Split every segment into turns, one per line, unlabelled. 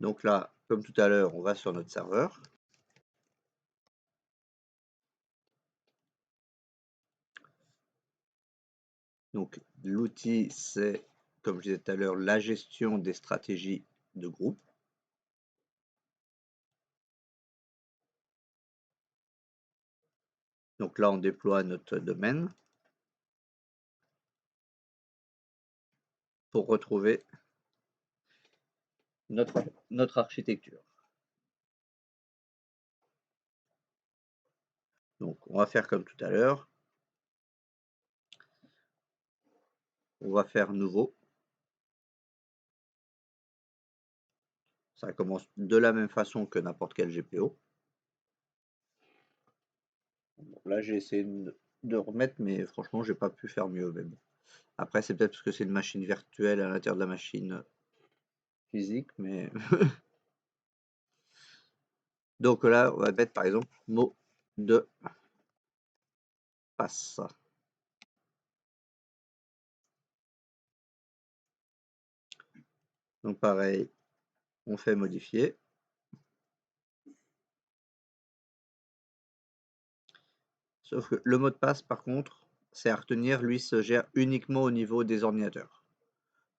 Donc là, comme tout à l'heure, on va sur notre serveur. Donc l'outil, c'est, comme je disais tout à l'heure, la gestion des stratégies de groupe. Donc là, on déploie notre domaine pour retrouver notre architecture. Donc on va faire comme tout à l'heure. On va faire nouveau. Ça commence de la même façon que n'importe quel GPO. Bon, là, j'ai essayé de remettre, mais franchement, j'ai pas pu faire mieux. Mais bon. Après, c'est peut-être parce que c'est une machine virtuelle à l'intérieur de la machine physique, mais donc là, on va mettre par exemple mot de passe. Donc pareil, on fait modifier. Sauf que le mot de passe, par contre, c'est à retenir, lui se gère uniquement au niveau des ordinateurs,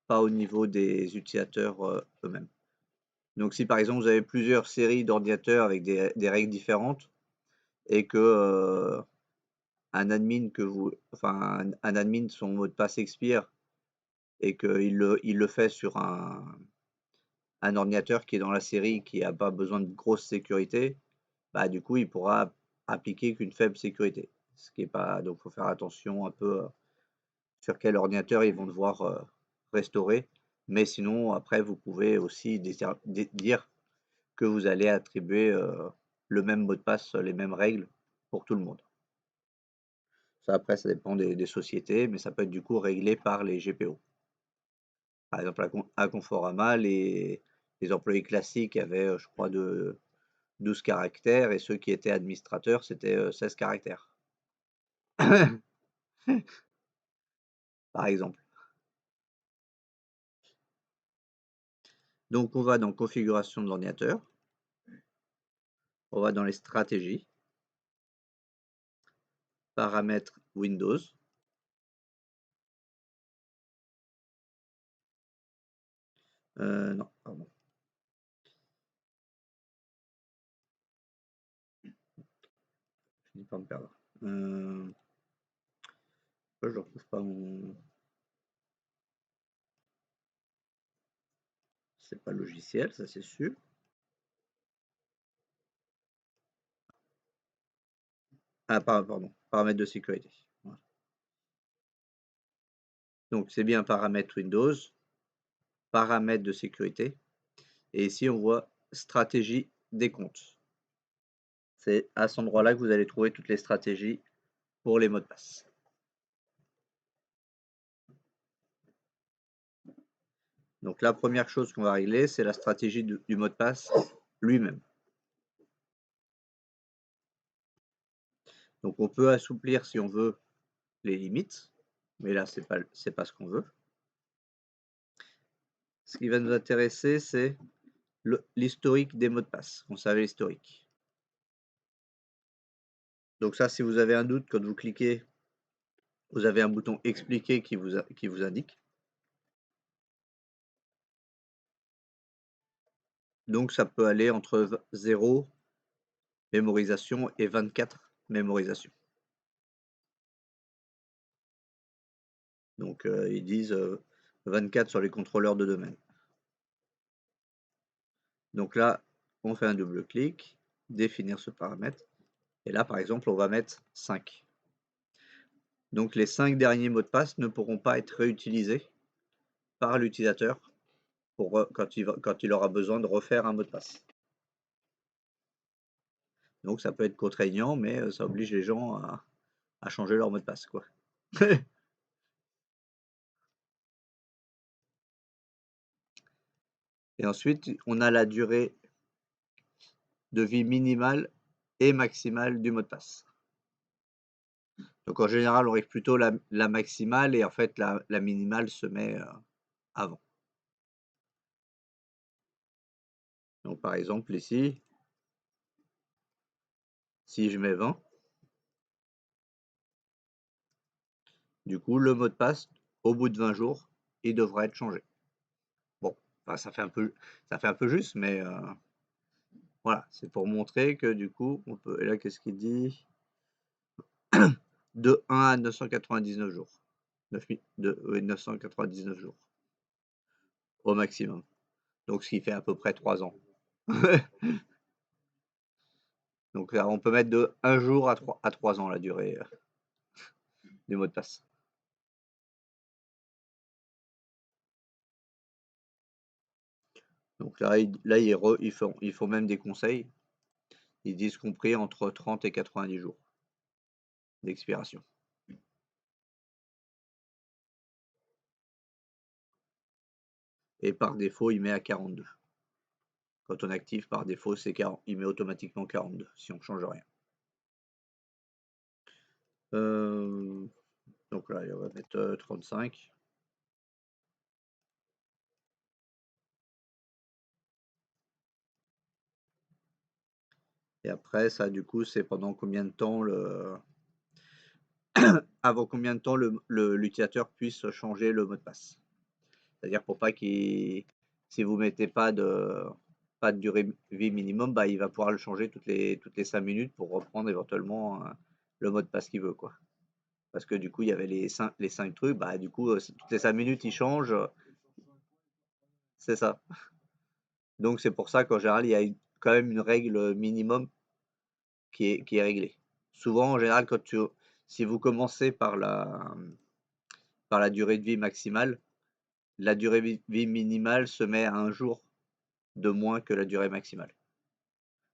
pas au niveau des utilisateurs eux-mêmes. Donc si par exemple vous avez plusieurs séries d'ordinateurs avec des règles différentes et que un admin un admin, son mot de passe expire et qu'il le fait sur un ordinateur qui est dans la série qui n'a pas besoin de grosse sécurité, bah du coup il pourra appliquer qu'une faible sécurité. Ce qui est pas, donc faut faire attention un peu sur quel ordinateur ils vont devoir restaurer. Mais sinon après vous pouvez aussi dire que vous allez attribuer le même mot de passe, les mêmes règles pour tout le monde. Ça après ça dépend des sociétés, mais ça peut être du coup réglé par les GPO. Par exemple à Conforama, les employés classiques avaient je crois de 12 caractères et ceux qui étaient administrateurs c'était 16 caractères. Par exemple. Donc on va dans configuration de l'ordinateur, on va dans les stratégies, paramètres Windows. Non, pardon. Je finis par me perdre. Pourquoi je ne retrouve pas mon. C'est pas logiciel, ça c'est sûr. Ah, pardon, paramètres de sécurité. Voilà. Donc c'est bien paramètres Windows, paramètres de sécurité. Et ici on voit stratégie des comptes. C'est à cet endroit-là que vous allez trouver toutes les stratégies pour les mots de passe. Donc la première chose qu'on va régler, c'est la stratégie du mot de passe lui-même. Donc on peut assouplir si on veut les limites, mais là c'est pas ce qu'on veut. Ce qui va nous intéresser, c'est l'historique des mots de passe, conserver l'historique. Donc ça, si vous avez un doute, quand vous cliquez, vous avez un bouton expliquer qui vous indique. Donc ça peut aller entre 0 mémorisation et 24 mémorisation. Donc ils disent 24 sur les contrôleurs de domaine. Donc là, on fait un double clic, définir ce paramètre. Et là, par exemple, on va mettre 5. Donc les 5 derniers mots de passe ne pourront pas être réutilisés par l'utilisateur quand il aura besoin de refaire un mot de passe. Donc ça peut être contraignant, mais ça oblige les gens à changer leur mot de passe, quoi. Et ensuite, on a la durée de vie minimale et maximale du mot de passe. Donc en général, on règle plutôt la maximale et en fait la minimale se met avant. par exemple, ici, si je mets 20, du coup, le mot de passe, au bout de 20 jours, il devra être changé. Bon, enfin, ça fait un peu juste, mais voilà, c'est pour montrer que du coup, on peut. Et là, qu'est-ce qu'il dit? De 1 à 999 jours. 999 jours au maximum. Donc, ce qui fait à peu près 3 ans. Donc, là, on peut mettre de 1 jour à 3 ans la durée du mot de passe. Donc là, ils font même des conseils. Ils disent compris entre 30 et 90 jours d'expiration. Et par défaut, il met à 42. Quand on active, par défaut, c'est 40. Il met automatiquement 42 si on ne change rien. Donc là, on va mettre 35. Et après, ça, du coup, c'est pendant combien de temps avant combien de temps l'utilisateur puisse changer le mot de passe. C'est-à-dire pour pas qu'il, si vous mettez pas de durée vie minimum, bah, il va pouvoir le changer toutes les 5 minutes pour reprendre éventuellement le mot de passe qu'il veut, quoi. Parce que du coup, il y avait les 5 trucs, bah, du coup, toutes les 5 minutes, il change. C'est ça. Donc c'est pour ça qu'en général, il y a quand même une règle minimum qui est réglée. Souvent, en général, si vous commencez par la durée de vie maximale, la durée de vie minimale se met à 1 jour de moins que la durée maximale.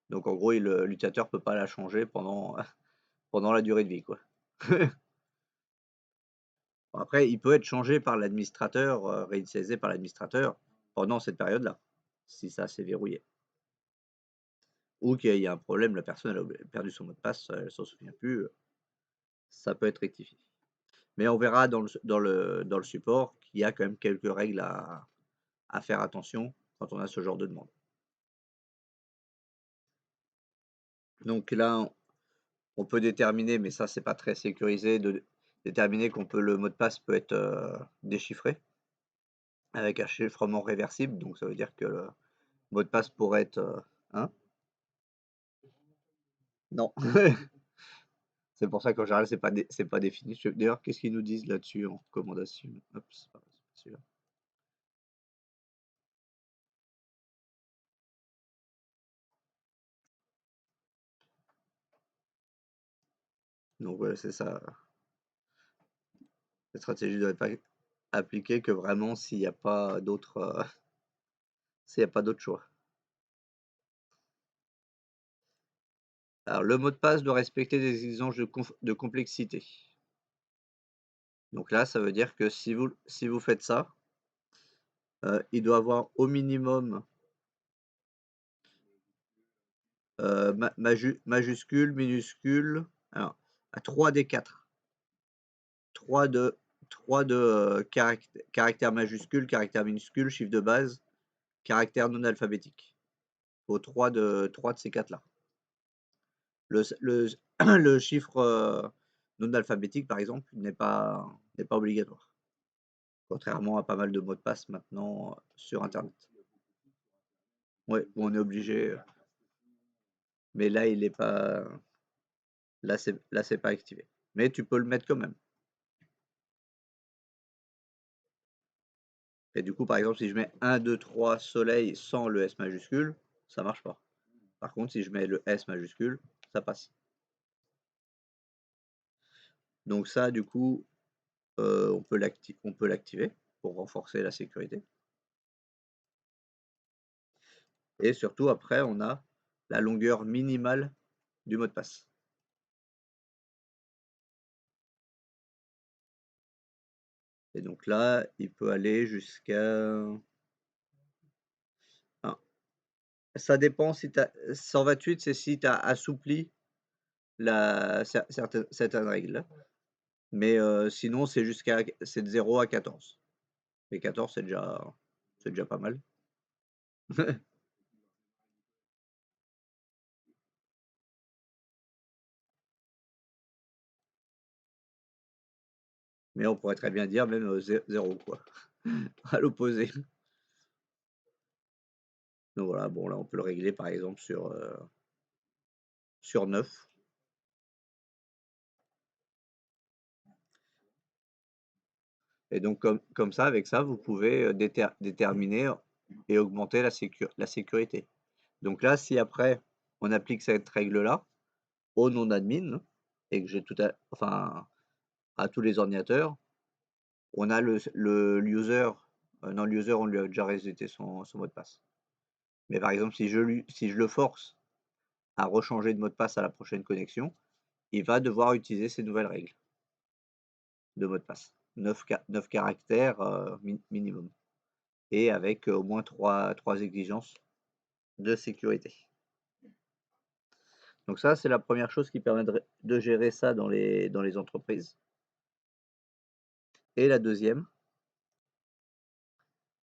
Donc en gros, l'utilisateur peut pas la changer pendant la durée de vie, quoi. Après, il peut être changé par l'administrateur, réinitialisé par l'administrateur pendant cette période-là, si ça s'est verrouillé. Ou qu'il y a un problème, la personne elle a perdu son mot de passe, elle s'en souvient plus, ça peut être rectifié. Mais on verra dans le support qu'il y a quand même quelques règles à faire attention quand on a ce genre de demande. Donc là, on peut déterminer, mais ça c'est pas très sécurisé, de déterminer le mot de passe peut être déchiffré avec un chiffrement réversible. Donc ça veut dire que le mot de passe pourrait être hein? Non. C'est pour ça qu'en général c'est pas défini. D'ailleurs, qu'est-ce qu'ils nous disent là-dessus en recommandation? Hop, c'est pas celui-là. Donc voilà, c'est ça. La stratégie doit être appliquée que vraiment s'il n'y a pas d'autre s'il y a pas d'autre choix. Alors le mot de passe doit respecter des exigences de complexité. Donc là, ça veut dire que si vous faites ça, il doit avoir au minimum majuscule, minuscule, alors à 3 des 4. 3 de 3 de caractères majuscules, caractères minuscules, chiffre de base, caractère non alphabétique. Il faut 3 de ces 4-là. Le chiffre non alphabétique, par exemple, n'est pas obligatoire. Contrairement à pas mal de mots de passe maintenant sur Internet. Oui, où on est obligé. Mais là, il est pas. Là, c'est pas activé. Mais tu peux le mettre quand même. Et du coup, par exemple, si je mets 1, 2, 3 soleil sans le S majuscule, ça marche pas. Par contre, si je mets le S majuscule, ça passe. Donc ça, du coup, on peut l'activer pour renforcer la sécurité. Et surtout, après, on a la longueur minimale du mot de passe. Et donc là, il peut aller jusqu'à... Ah, ça dépend si tu as... 128, c'est si tu as assoupli certaines règles. Mais sinon, c'est de 0 à 14. Et 14, c'est déjà pas mal. Mais on pourrait très bien dire même 0 quoi, à l'opposé. Donc voilà, bon là on peut le régler par exemple sur 9. Et donc comme ça, avec ça, vous pouvez déterminer et augmenter la sécurité. Donc là, si après on applique cette règle-là au nom d'admin et que j'ai enfin à tous les ordinateurs, on a le user, non le user on lui a déjà reseté son mot de passe. Mais par exemple si je le force à rechanger de mot de passe à la prochaine connexion, il va devoir utiliser ces nouvelles règles de mot de passe. 9 caractères minimum. Et avec au moins trois exigences de sécurité. Donc ça, c'est la première chose qui permet de gérer ça dans les entreprises. Et la deuxième,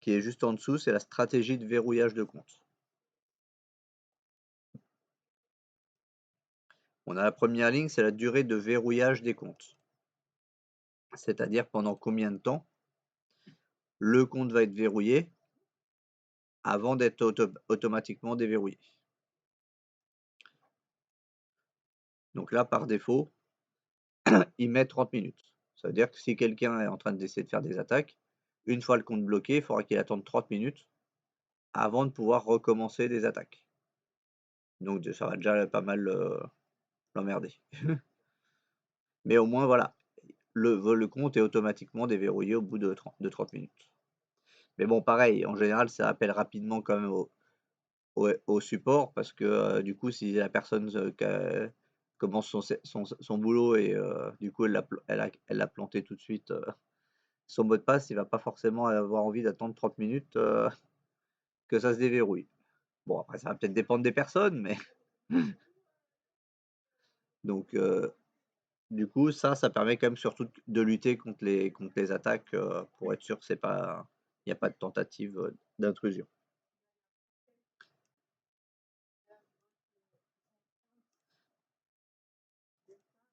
qui est juste en dessous, c'est la stratégie de verrouillage de compte. On a la première ligne, c'est la durée de verrouillage des comptes. C'est-à-dire pendant combien de temps le compte va être verrouillé avant d'être automatiquement déverrouillé. Donc là, par défaut, il met 30 minutes. Ça veut dire que si quelqu'un est en train d'essayer de faire des attaques, une fois le compte bloqué, il faudra qu'il attende 30 minutes avant de pouvoir recommencer des attaques. Donc ça va déjà pas mal l'emmerder. Mais au moins voilà, le compte est automatiquement déverrouillé au bout de 30 minutes. Mais bon pareil, en général ça appelle rapidement quand même au support parce que du coup si la personne commence son boulot et du coup elle l'a planté tout de suite son mot de passe, il va pas forcément avoir envie d'attendre 30 minutes que ça se déverrouille. Bon après ça va peut-être dépendre des personnes, mais donc du coup ça permet quand même surtout de lutter contre les attaques pour être sûr que il n'y a pas de tentative d'intrusion.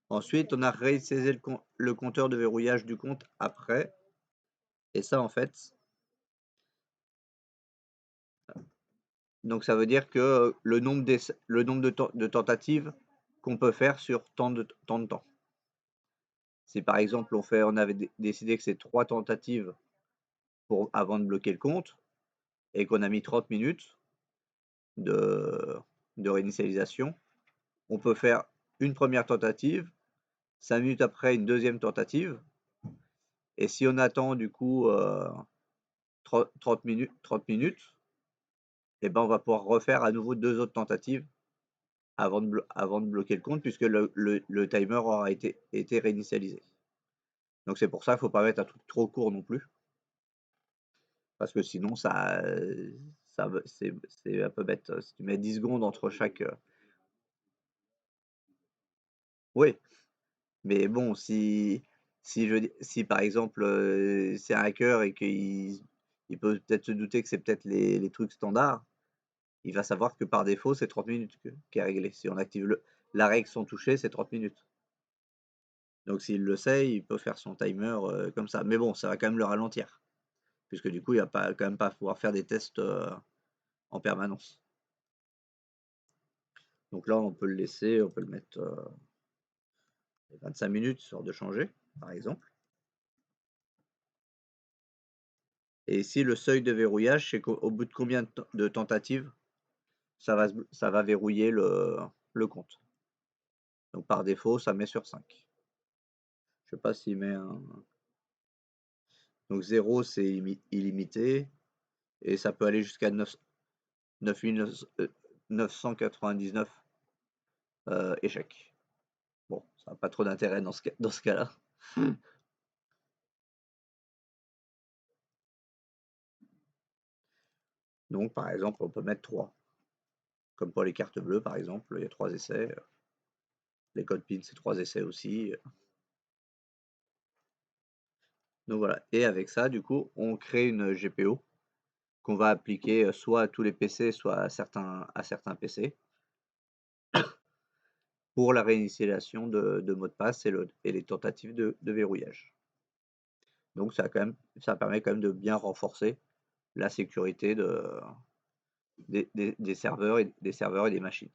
Ensuite, on a réinitialisé le compteur de verrouillage du compte après. Et ça, en fait, donc ça veut dire que le nombre de tentatives qu'on peut faire sur tant de temps. Si par exemple on avait décidé que c'est 3 tentatives avant de bloquer le compte et qu'on a mis 30 minutes de, de réinitialisation, on peut faire une première tentative, 5 minutes après une deuxième tentative, et si on attend du coup 30 minutes, et ben on va pouvoir refaire à nouveau 2 autres tentatives avant de bloquer le compte puisque le timer aura été réinitialisé. Donc c'est pour ça qu'il ne faut pas mettre un truc trop court non plus. Parce que sinon c'est un peu bête. Si tu mets 10 secondes entre chaque. Oui, mais bon, si par exemple c'est un hacker et il peut peut-être se douter que c'est peut-être les trucs standards, il va savoir que par défaut, c'est 30 minutes qui est réglé. Si on active la règle sans toucher, c'est 30 minutes. Donc s'il le sait, il peut faire son timer comme ça. Mais bon, ça va quand même le ralentir. Puisque du coup, il va quand même pas pouvoir faire des tests en permanence. Donc là, on peut le laisser, on peut le mettre 25 minutes sur de changer, par exemple. Et ici, le seuil de verrouillage, c'est qu'au bout de combien de tentatives, ça va verrouiller le compte. Donc par défaut, ça met sur 5. Je sais pas s'il met un. Donc 0, c'est illimité. Et ça peut aller jusqu'à 999 échecs. Bon, ça n'a pas trop d'intérêt dans ce cas-là. Donc par exemple, on peut mettre 3. Comme pour les cartes bleues, par exemple, il y a 3 essais. Les codes PIN, c'est 3 essais aussi. Donc voilà. Et avec ça, du coup, on crée une GPO qu'on va appliquer soit à tous les PC, soit à certains PC pour la réinitialisation de mots de passe et les tentatives de verrouillage. Donc ça permet quand même de bien renforcer la sécurité des serveurs et des machines.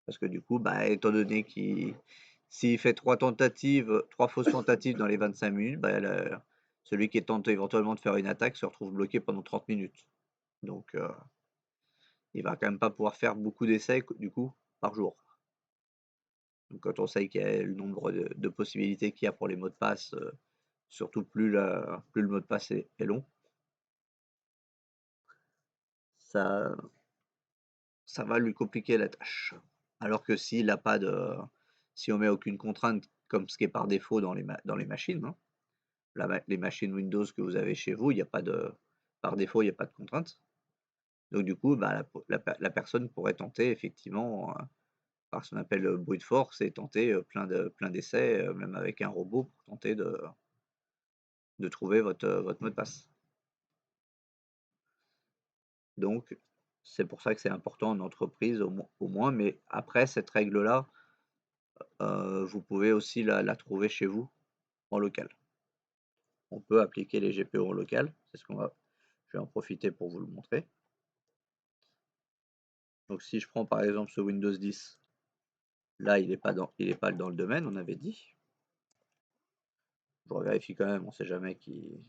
Parce que du coup, bah, étant donné qu'il s'il fait 3 fausses tentatives dans les 25 minutes, bah, celui qui tente éventuellement de faire une attaque se retrouve bloqué pendant 30 minutes. Donc il va quand même pas pouvoir faire beaucoup d'essais du coup par jour. Donc quand on sait qu'il y a le nombre de possibilités qu'il y a pour les mots de passe, surtout plus le mot de passe est long, ça ça va lui compliquer la tâche. Alors que si on met aucune contrainte comme ce qui est par défaut dans les machines, hein, les machines Windows que vous avez chez vous, il y a pas de par défaut, il y a pas de contrainte. Donc du coup, bah, la personne pourrait tenter effectivement, par ce qu'on appelle, brute force et tenter, plein d'essais, même avec un robot pour tenter de trouver votre mot de passe. Donc c'est pour ça que c'est important en entreprise au moins, mais après cette règle-là, vous pouvez aussi la trouver chez vous en local. On peut appliquer les GPO en local, c'est ce qu'on va je vais en profiter pour vous le montrer. Donc si je prends par exemple ce Windows 10, là il est pas dans le domaine, on avait dit. Je revérifie quand même, on sait jamais qui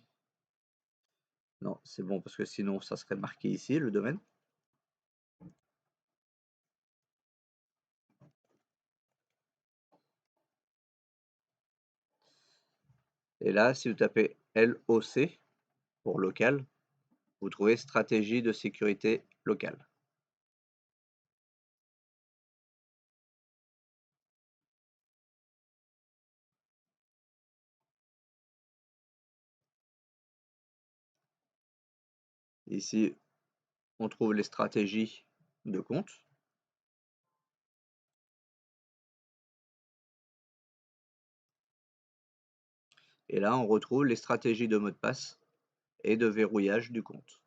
non, c'est bon parce que sinon ça serait marqué ici le domaine. Et là, si vous tapez LOC pour local, vous trouvez stratégie de sécurité locale. Ici, on trouve les stratégies de compte. Et là, on retrouve les stratégies de mot de passe et de verrouillage du compte,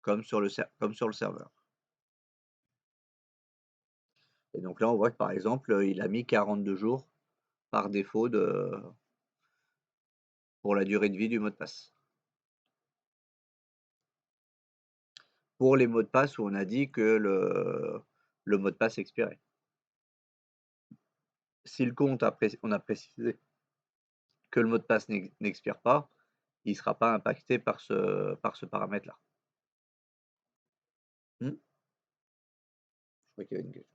comme sur le serveur. Et donc là, on voit que par exemple, il a mis 42 jours par défaut pour la durée de vie du mot de passe. Pour les mots de passe où on a dit que le mot de passe expirait. Si le compte on a précisé que le mot de passe n'expire pas, il ne sera pas impacté par ce paramètre-là. Je crois qu'il y avait une question.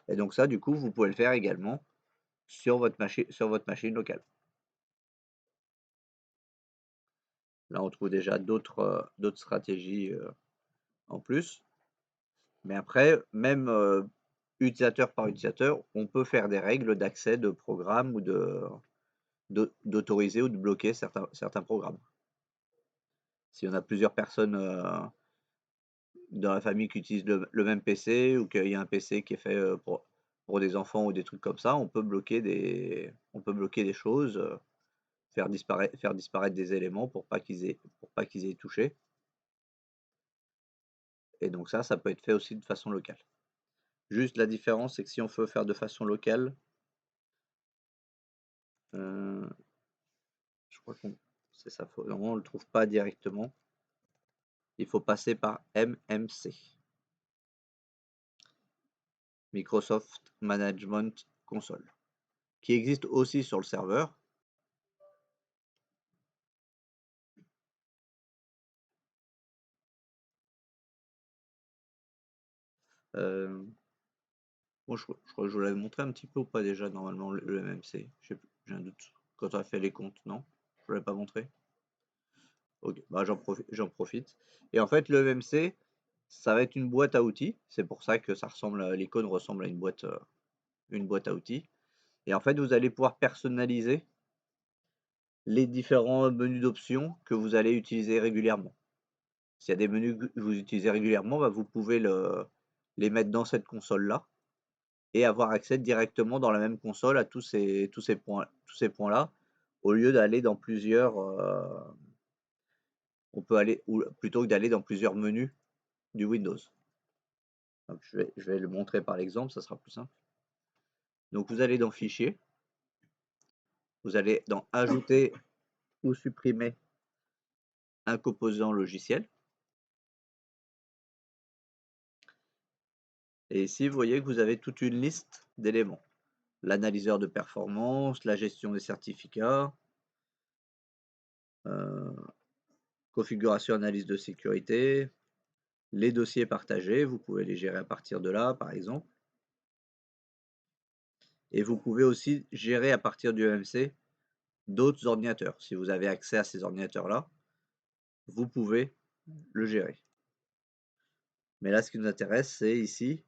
Et donc ça, du coup, vous pouvez le faire également sur sur votre machine locale. Là, on trouve déjà d'autres stratégies en plus. Mais après, même utilisateur par utilisateur, on peut faire des règles d'accès de programmes ou d'autoriser ou de bloquer certains programmes. Si on a plusieurs personnes dans la famille qui utilisent le même PC ou qu'il y a un PC qui est fait pour des enfants ou des trucs comme ça, on peut bloquer des choses, faire disparaître des éléments pour pas qu'ils aient touché. Et donc ça peut être fait aussi de façon locale. Juste la différence, c'est que si on veut faire de façon locale, je crois qu'on c'est ça, normalement on le trouve pas directement. Il faut passer par MMC, Microsoft Management Console, qui existe aussi sur le serveur. Moi, je crois que je vous l'avais montré un petit peu ou pas déjà, normalement, le MMC. Je sais plus, j'ai un doute. Quand on a fait les comptes, non? Je ne l'avais pas montré? Ok, bah j'en profite. Et en fait, le MMC, ça va être une boîte à outils. C'est pour ça que l'icône ressemble à une boîte à outils. Et en fait, vous allez pouvoir personnaliser les différents menus d'options que vous allez utiliser régulièrement. S'il y a des menus que vous utilisez régulièrement, bah, vous pouvez les mettre dans cette console-là et avoir accès directement dans la même console à tous ces points-là, au lieu d'aller dans plusieurs, on peut aller ou plutôt que d'aller dans plusieurs menus du Windows. Donc je vais le montrer par l'exemple, ça sera plus simple. Donc vous allez dans Fichier, vous allez dans ajouter ou supprimer un composant logiciel. Et ici, vous voyez que vous avez toute une liste d'éléments. L'analyseur de performance, la gestion des certificats, configuration analyse de sécurité, les dossiers partagés, vous pouvez les gérer à partir de là, par exemple. Et vous pouvez aussi gérer à partir du EMC d'autres ordinateurs. Si vous avez accès à ces ordinateurs-là, vous pouvez le gérer. Mais là, ce qui nous intéresse, c'est ici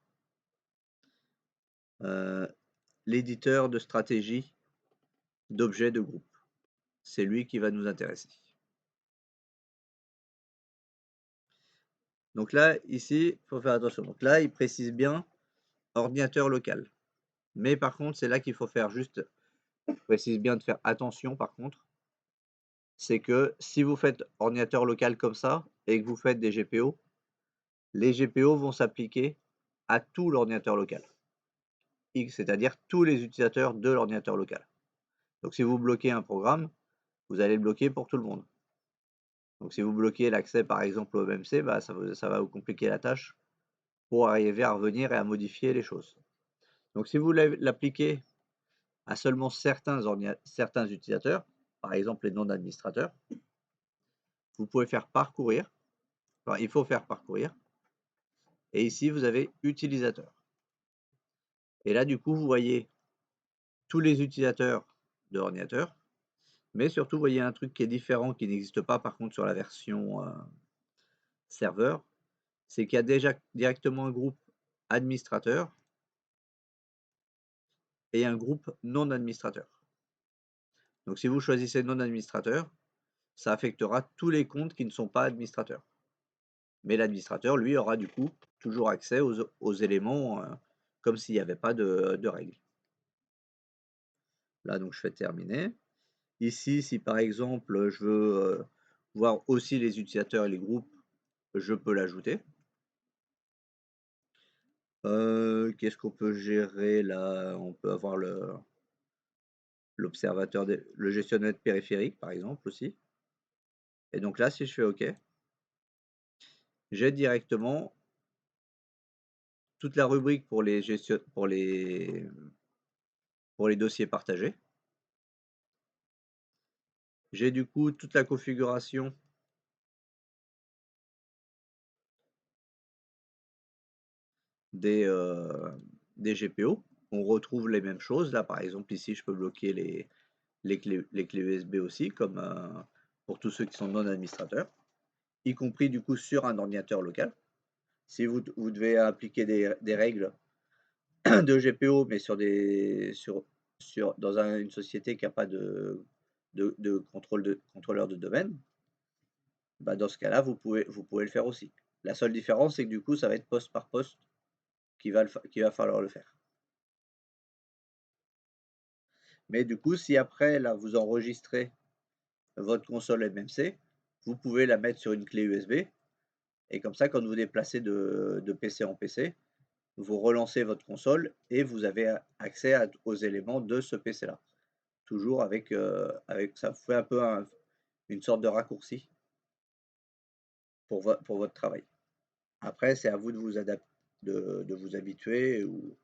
l'éditeur de stratégie d'objets de groupe. C'est lui qui va nous intéresser. Donc là, ici, il faut faire attention. Donc là, il précise bien ordinateur local. Mais par contre, c'est là qu'il faut faire juste, il précise bien de faire attention par contre. C'est que si vous faites ordinateur local comme ça et que vous faites des GPO, les GPO vont s'appliquer à tout l'ordinateur local. C'est-à-dire tous les utilisateurs de l'ordinateur local. Donc si vous bloquez un programme, vous allez le bloquer pour tout le monde. Donc si vous bloquez l'accès par exemple au MMC, bah, ça va vous compliquer la tâche pour arriver à revenir et à modifier les choses. Donc si vous l'appliquez à seulement certains utilisateurs, par exemple les non-administrateurs, vous pouvez faire parcourir, enfin il faut faire parcourir, et ici vous avez utilisateur. Et là du coup vous voyez tous les utilisateurs de l'ordinateur, mais surtout vous voyez un truc qui est différent, qui n'existe pas par contre sur la version serveur, c'est qu'il y a déjà directement un groupe administrateur et un groupe non administrateur. Donc si vous choisissez non administrateur, ça affectera tous les comptes qui ne sont pas administrateurs. Mais l'administrateur, lui, aura du coup toujours accès aux éléments comme s'il n'y avait pas de règles. Là, donc je fais terminer. Ici, si par exemple je veux voir aussi les utilisateurs et les groupes, je peux l'ajouter. Qu'est-ce qu'on peut gérer là? On peut avoir l'observateur, le gestionnaire périphérique par exemple aussi. Et donc là, si je fais OK, j'ai directement toute la rubrique pour les dossiers partagés. J'ai du coup toute la configuration des GPO. On retrouve les mêmes choses. Là, par exemple, ici, je peux bloquer les clés USB aussi, comme pour tous ceux qui sont non administrateurs, y compris du coup sur un ordinateur local. Si vous devez appliquer des règles de GPO, mais dans une société qui n'a pas de contrôleur de domaine, bah dans ce cas-là, vous pouvez le faire aussi. La seule différence, c'est que du coup, ça va être poste par poste qu'il va falloir le faire. Mais du coup, si après, là, vous enregistrez votre console MMC, vous pouvez la mettre sur une clé USB. Et comme ça, quand vous déplacez de PC en PC, vous relancez votre console et vous avez accès aux éléments de ce PC-là. Toujours avec ça fait un peu une sorte de raccourci pour votre travail. Après, c'est à vous de vous adapter, de vous habituer, ou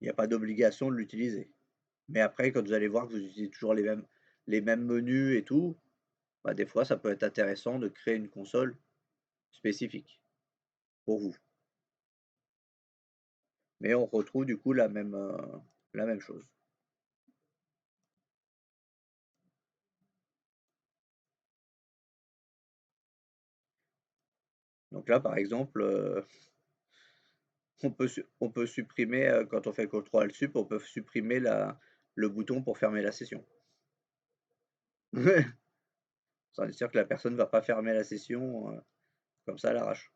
il n'y a pas d'obligation de l'utiliser. Mais après, quand vous allez voir que vous utilisez toujours les mêmes menus et tout, bah, des fois, ça peut être intéressant de créer une console spécifique pour vous. Mais on retrouve du coup la même chose. Donc là, par exemple, on peut supprimer, quand on fait CTRL SUP, on peut supprimer le bouton pour fermer la session. Ça veut dire que la personne ne va pas fermer la session comme ça à l'arrache.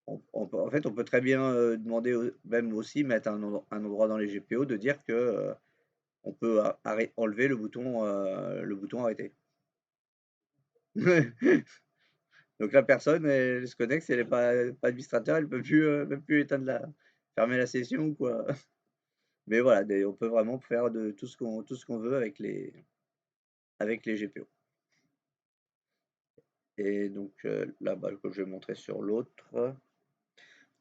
En fait, on peut très bien demander, même aussi mettre un endroit dans les GPO de dire que on peut enlever le bouton arrêter. Donc la personne, elle se connecte, si elle n'est pas administrateur, elle peut plus même plus fermer la session ou quoi. Mais voilà, on peut vraiment faire de tout ce qu'on veut avec les GPO. Et donc là, bah, que je vais montrer sur l'autre.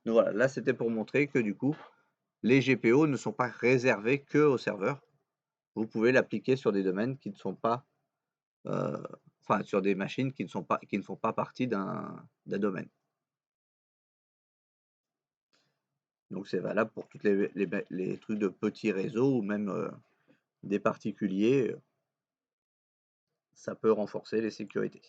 Donc voilà, là c'était pour montrer que du coup, les GPO ne sont pas réservés que aux serveurs. Vous pouvez l'appliquer sur des domaines qui ne sont pas, euh, enfin sur des machines qui ne font pas partie d'un domaine. Donc c'est valable pour toutes les trucs de petits réseaux ou même des particuliers. Ça peut renforcer les sécurités.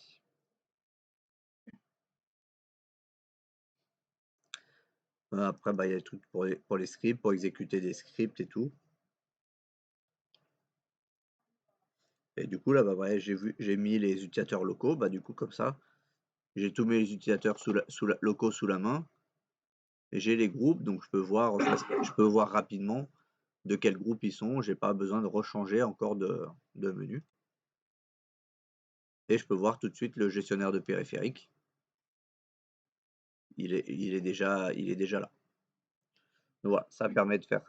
Après, bah, il y a des trucs pour les scripts, pour exécuter des scripts et tout. Et du coup, là, bah, ouais, j'ai mis les utilisateurs locaux. Bah, du coup, comme ça, j'ai tous mes utilisateurs locaux sous la main. Et j'ai les groupes, donc je peux voir rapidement de quel groupe ils sont. J'ai pas besoin de rechanger encore de menu. Et je peux voir tout de suite le gestionnaire de périphérique. Il est déjà là. Donc voilà, ça permet de faire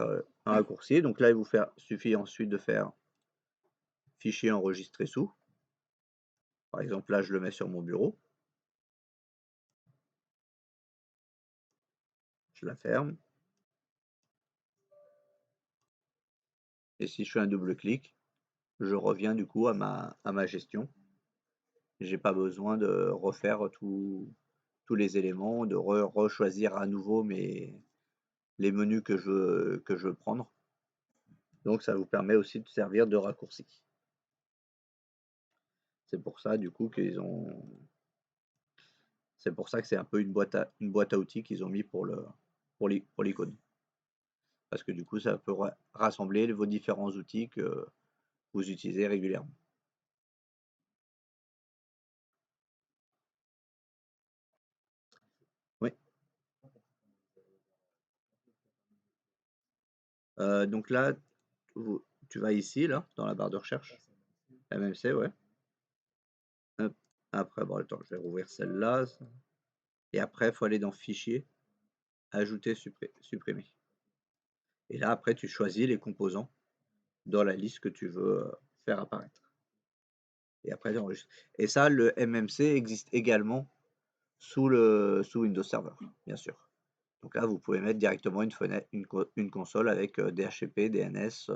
un raccourci. Donc là, suffit ensuite de faire fichier enregistré sous. Par exemple, là, je le mets sur mon bureau. Je la ferme. Et si je fais un double clic, je reviens du coup à ma gestion. J'ai pas besoin de refaire tous les éléments, de rechoisir à nouveau les menus que je veux prendre. Donc ça vous permet aussi de servir de raccourci. C'est pour ça du coup c'est pour ça que c'est un peu une boîte à outils qu'ils ont mis pour l'icône. Parce que du coup ça peut rassembler vos différents outils que vous utilisez régulièrement. Oui. Donc là, tu vas ici, là, dans la barre de recherche. MMC, ouais. Hop. Après, bon, attends, je vais rouvrir celle-là. Et après, il faut aller dans Fichier, Ajouter, supprimer. Et là, après, tu choisis les composants dans la liste que tu veux faire apparaître. Et après, tu enregistres. Et ça, le MMC existe également sous Windows Server, bien sûr. Donc là, vous pouvez mettre directement une fenêtre, une console avec DHCP, DNS,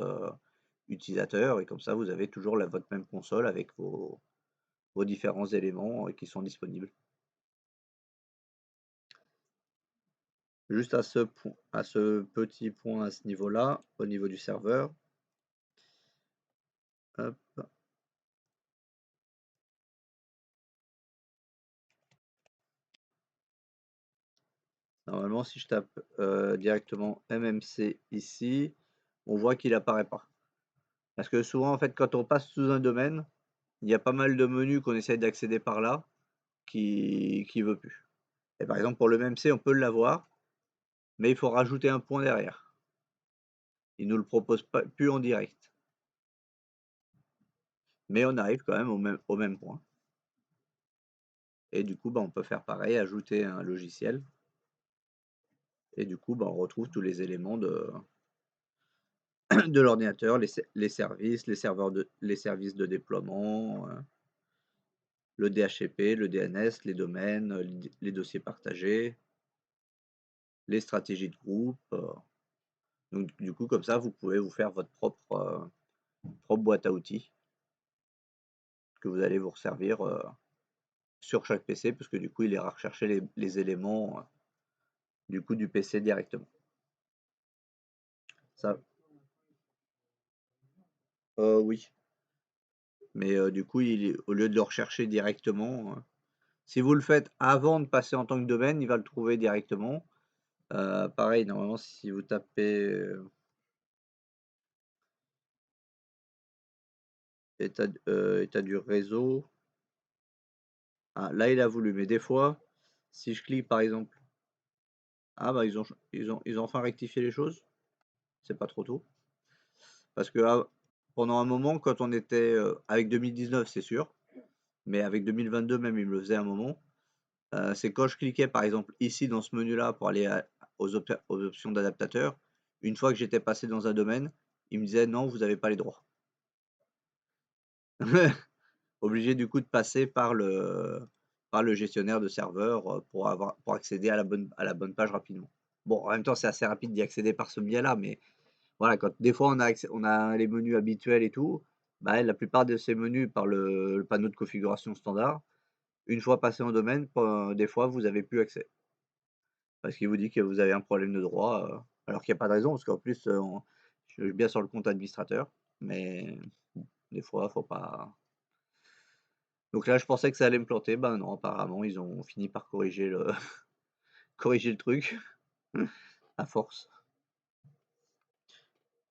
utilisateur, et comme ça, vous avez toujours votre même console avec vos différents éléments qui sont disponibles. Juste à ce petit point, à ce niveau-là, au niveau du serveur. Hop. Normalement, si je tape directement MMC ici, on voit qu'il apparaît pas. Parce que souvent, en fait, quand on passe sous un domaine, il y a pas mal de menus qu'on essaie d'accéder par là qui veut plus. Et par exemple, pour le MMC, on peut l'avoir, mais il faut rajouter un point derrière. Il nous le propose pas plus en direct. Mais on arrive quand même au même point. Et du coup, bah, on peut faire pareil, ajouter un logiciel. Et du coup, bah, on retrouve tous les éléments de l'ordinateur, les services, les services de déploiement, le DHCP, le DNS, les domaines, les dossiers partagés, les stratégies de groupe. Donc, du coup, comme ça, vous pouvez vous faire votre propre boîte à outils que vous allez vous resservir sur chaque PC, parce que du coup, il ira rechercher les éléments du coup du PC directement. Ça, oui, mais du coup, au lieu de le rechercher directement, si vous le faites avant de passer en tant que domaine, il va le trouver directement. Pareil, normalement, si vous tapez état du réseau, ah, là il a voulu, mais des fois, si je clique par exemple, ah bah ils ont enfin rectifié les choses, c'est pas trop tôt, parce que pendant un moment, quand on était avec 2019, c'est sûr, mais avec 2022 même, il me le faisait un moment. C'est quand je cliquais par exemple ici dans ce menu-là pour aller aux options d'adaptateur, Une fois que j'étais passé dans un domaine, il me disait: «Non, vous avez pas les droits». Obligé du coup de passer par le gestionnaire de serveur, pour accéder à la bonne page rapidement. Bon, en même temps, c'est assez rapide d'y accéder par ce biais-là, mais voilà, quand des fois on a les menus habituels et tout, bah, la plupart de ces menus par le panneau de configuration standard, une fois passé en domaine, des fois vous avez plus accès. Parce qu'il vous dit que vous avez un problème de droit, alors qu'il y a pas de raison parce qu'en plus, je suis bien sur le compte administrateur, mais bon, des fois, faut pas. Donc là, je pensais que ça allait me planter, ben non, apparemment, ils ont fini par corriger le corriger le truc, à force.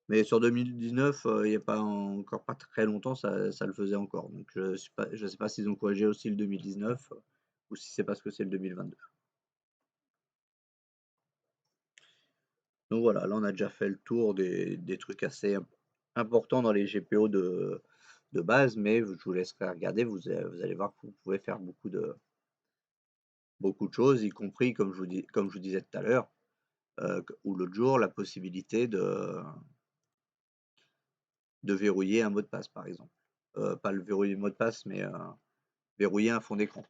Mais sur 2019, il y a pas encore pas très longtemps, ça le faisait encore. Donc je sais pas s'ils ont corrigé aussi le 2019, ou si c'est parce que c'est le 2022. Donc voilà, là, on a déjà fait le tour des trucs assez importants dans les GPO de base, mais je vous laisserai regarder, vous allez voir que vous pouvez faire beaucoup de choses, y compris, comme je vous disais tout à l'heure, ou l'autre jour, la possibilité de verrouiller un mot de passe, par exemple. Pas le verrouiller le mot de passe, mais verrouiller un fond d'écran.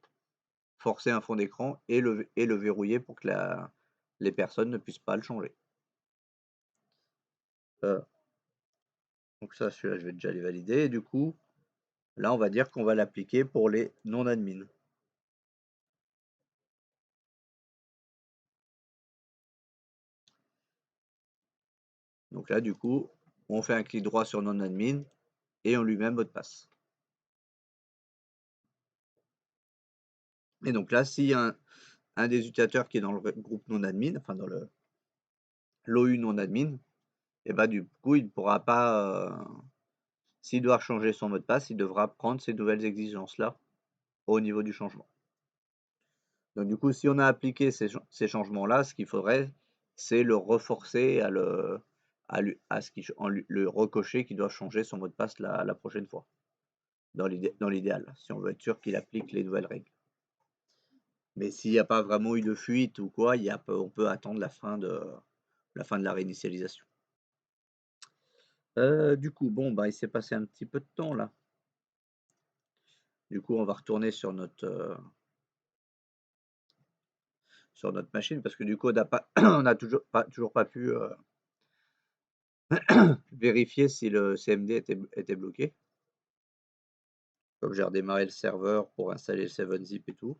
Forcer un fond d'écran et le verrouiller pour que les personnes ne puissent pas le changer. Euh, donc ça, celui-là, je vais déjà les valider. Et du coup, là, on va dire qu'on va l'appliquer pour les non-admins. Donc là, du coup, on fait un clic droit sur non-admin et on lui met un mot de passe. Et donc là, s'il y a un des utilisateurs qui est dans le groupe non-admin, enfin dans l'OU non-admin, et bah du coup, il ne pourra pas, s'il doit changer son mot de passe, il devra prendre ces nouvelles exigences-là au niveau du changement. Donc du coup, si on a appliqué ces changements-là, ce qu'il faudrait, c'est le reforcer le recocher qu'il doit changer son mot de passe la prochaine fois, dans l'idéal, si on veut être sûr qu'il applique les nouvelles règles. Mais s'il n'y a pas vraiment eu de fuite ou quoi, on peut attendre la fin de la réinitialisation. Du coup, bon, bah, il s'est passé un petit peu de temps là. Du coup, on va retourner sur notre machine parce que du coup, on n'a toujours pas pu vérifier si le CMD était bloqué. Comme j'ai redémarré le serveur pour installer le 7-zip et tout.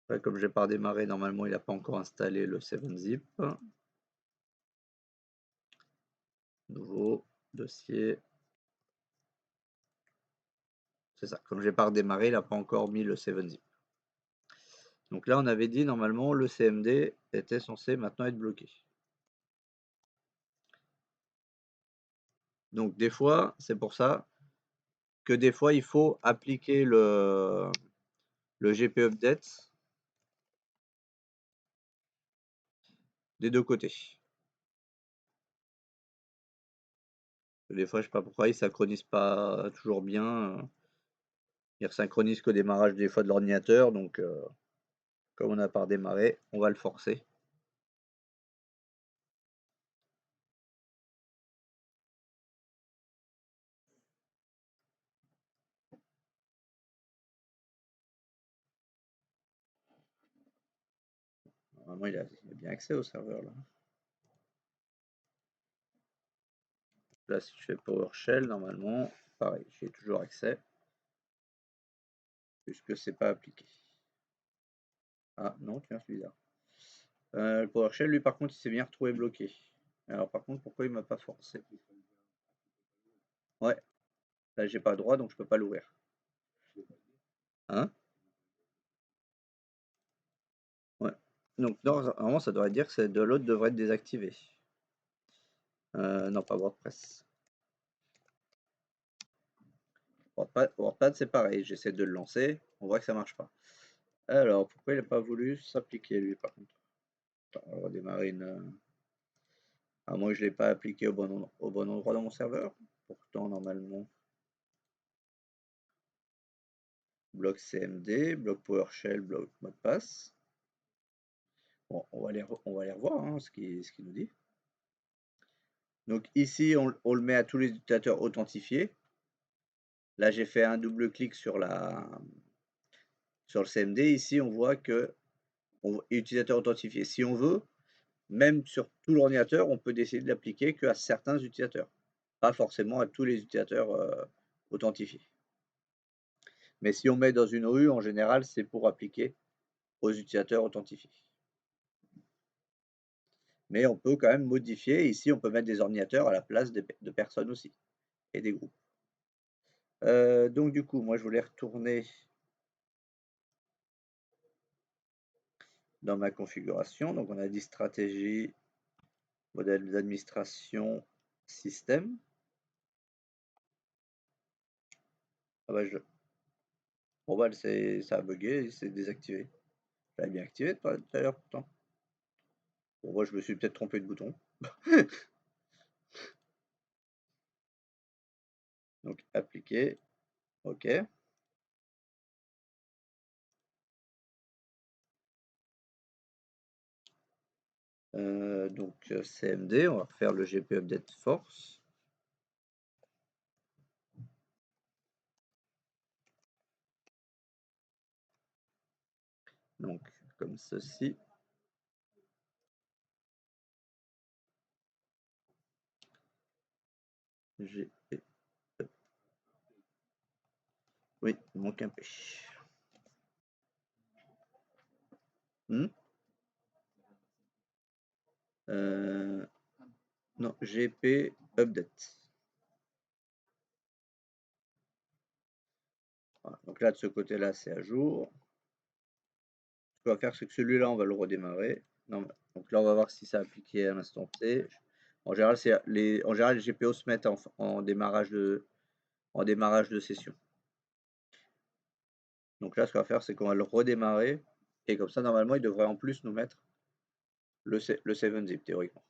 Après, comme j'ai pas redémarré, normalement, il n'a pas encore installé le 7-zip. Nouveau dossier. C'est ça, comme j'ai pas redémarré, il n'a pas encore mis le 7-zip. Donc là, on avait dit, normalement, le CMD était censé maintenant être bloqué. Donc des fois, c'est pour ça que des fois, il faut appliquer le GP Update des deux côtés. Des fois, je sais pas pourquoi, il synchronise pas toujours bien. Il synchronise qu'au démarrage des fois de l'ordinateur, donc comme on n'a pas redémarré, on va le forcer. Normalement, il a bien accès au serveur là. Là, si je fais PowerShell, normalement, pareil, j'ai toujours accès, puisque c'est pas appliqué. Ah non, tiens, c'est bizarre. Le PowerShell, lui, par contre, il s'est bien retrouvé bloqué. Alors, par contre, pourquoi il m'a pas forcé? Ouais, là, j'ai pas le droit, donc je peux pas l'ouvrir. Hein? Ouais. Donc, normalement, ça devrait dire que de l'autre devrait être désactivé. Non, pas WordPress. WordPad, c'est pareil, j'essaie de le lancer, on voit que ça marche pas. Alors, pourquoi il n'a pas voulu s'appliquer lui par contre? Attends, on va redémarrer À moins que je ne l'ai pas appliqué au bon endroit dans mon serveur. Pourtant, normalement, bloc CMD, bloc PowerShell, bloc mot de passe. Bon, on va aller revoir hein, ce qu'il nous dit. Donc ici, on le met à tous les utilisateurs authentifiés. Là, j'ai fait un double clic sur le CMD. Ici, on voit que utilisateur authentifié. Si on veut, même sur tout l'ordinateur, on peut décider de l'appliquer qu'à certains utilisateurs, pas forcément à tous les utilisateurs authentifiés. Mais si on met dans une rue, en général, c'est pour appliquer aux utilisateurs authentifiés. Mais on peut quand même modifier. Ici, on peut mettre des ordinateurs à la place de personnes aussi, et des groupes. Donc du coup, moi, je voulais retourner dans ma configuration. Donc on a dit stratégie, modèle d'administration, système. Ah bah bon bah ça a bugué, c'est désactivé. J'avais bien activé tout à l'heure pourtant. Bon moi je me suis peut-être trompé de bouton. Donc appliquer, ok. Donc CMD, on va refaire le GP Update Force. Donc comme ceci. GP. Oui, il manque un P. Non, GP Update. Voilà. Donc là, de ce côté-là, c'est à jour. Ce qu'on va faire, c'est que celui-là, on va le redémarrer. Non, donc là, on va voir si ça a appliqué à l'instant T. En général, les GPO se mettent en démarrage de session. Donc là, ce qu'on va faire, c'est qu'on va le redémarrer. Et comme ça, normalement, il devrait en plus nous mettre le 7-zip, théoriquement.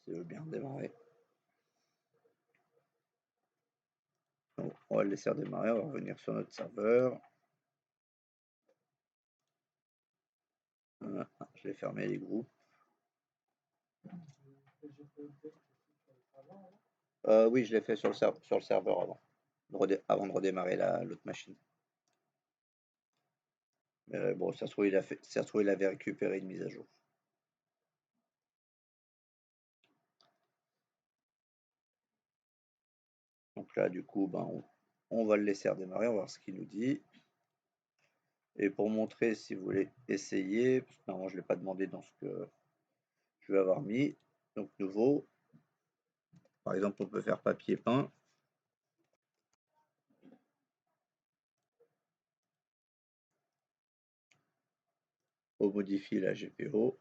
Ça veut bien démarrer. Donc, on va le laisser redémarrer. On va revenir sur notre serveur. Voilà. Je vais fermer les groupes. Oui, je l'ai fait sur le serveur avant de redémarrer l'autre machine. Mais bon, ça se trouve, il avait récupéré une mise à jour. Donc là, du coup, ben, on va le laisser redémarrer, on va voir ce qu'il nous dit. Et pour montrer si vous voulez essayer, parce que normalement je ne l'ai pas demandé dans ce que je vais avoir mis. Donc nouveau, par exemple, on peut faire papier peint. On modifie la GPO.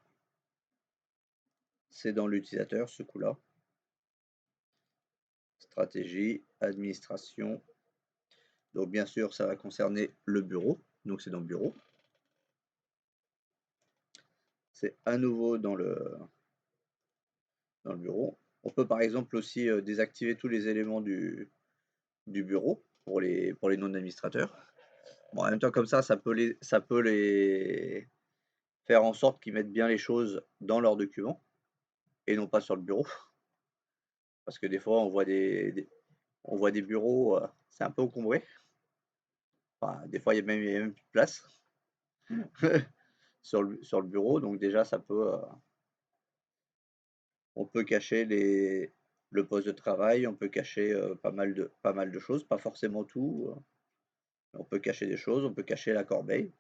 C'est dans l'utilisateur ce coup-là. Stratégie, administration. Donc bien sûr, ça va concerner le bureau. Donc c'est dans le bureau. C'est à nouveau dans le bureau. On peut par exemple aussi désactiver tous les éléments du bureau pour les non-administrateurs. Bon, en même temps, comme ça peut les faire en sorte qu'ils mettent bien les choses dans leurs documents et non pas sur le bureau. Parce que des fois, on voit des bureaux, c'est un peu encombré. Enfin, des fois, il y a même plus de place sur le bureau. Donc déjà, on peut cacher le poste de travail, on peut cacher pas mal de choses, pas forcément tout. On peut cacher des choses, on peut cacher la corbeille.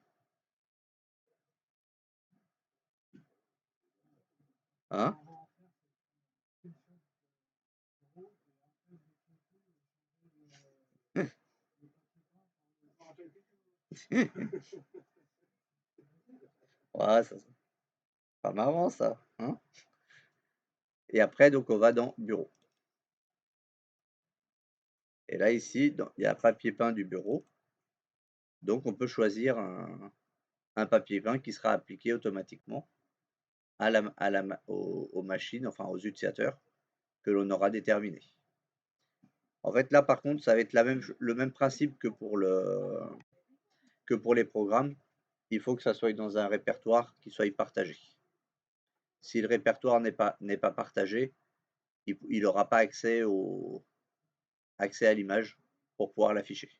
Hein? Ouais, ça, c'est pas marrant ça, hein? Et après, donc, on va dans bureau. Et là, ici, il y a papier peint du bureau. Donc, on peut choisir un papier peint qui sera appliqué automatiquement aux machines, enfin aux utilisateurs que l'on aura déterminé. En fait, là, par contre, ça va être le même principe que pour les programmes. Il faut que ça soit dans un répertoire qui soit partagé. Si le répertoire n'est pas partagé, il n'aura pas accès à l'image pour pouvoir l'afficher.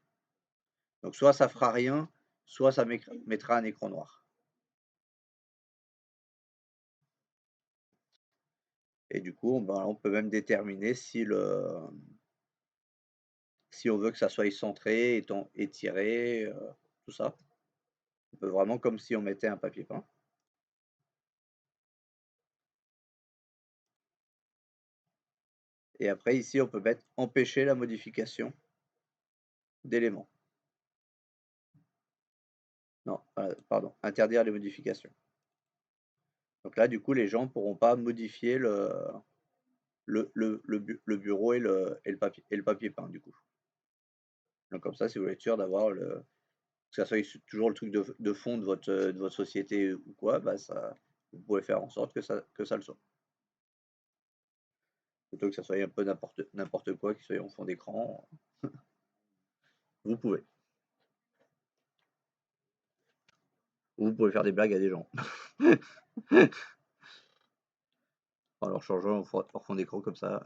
Donc, soit ça fera rien, soit ça mettra un écran noir. Et du coup, on peut même déterminer si on veut que ça soit centré, étiré, tout ça. On peut vraiment comme si on mettait un papier peint. Et après, ici, on peut mettre empêcher la modification d'éléments. Non, pardon, interdire les modifications. Donc là, du coup, les gens ne pourront pas modifier le bureau et le papier peint, du coup. Donc comme ça, si vous voulez être sûr d'avoir que ça soit toujours le truc de fond de votre société ou quoi, bah vous pouvez faire en sorte que ça le soit. Plutôt que ça soit un peu n'importe quoi qui soit en fond d'écran, vous pouvez. Ou vous pouvez faire des blagues à des gens. En leur changeant leur fond d'écran comme ça.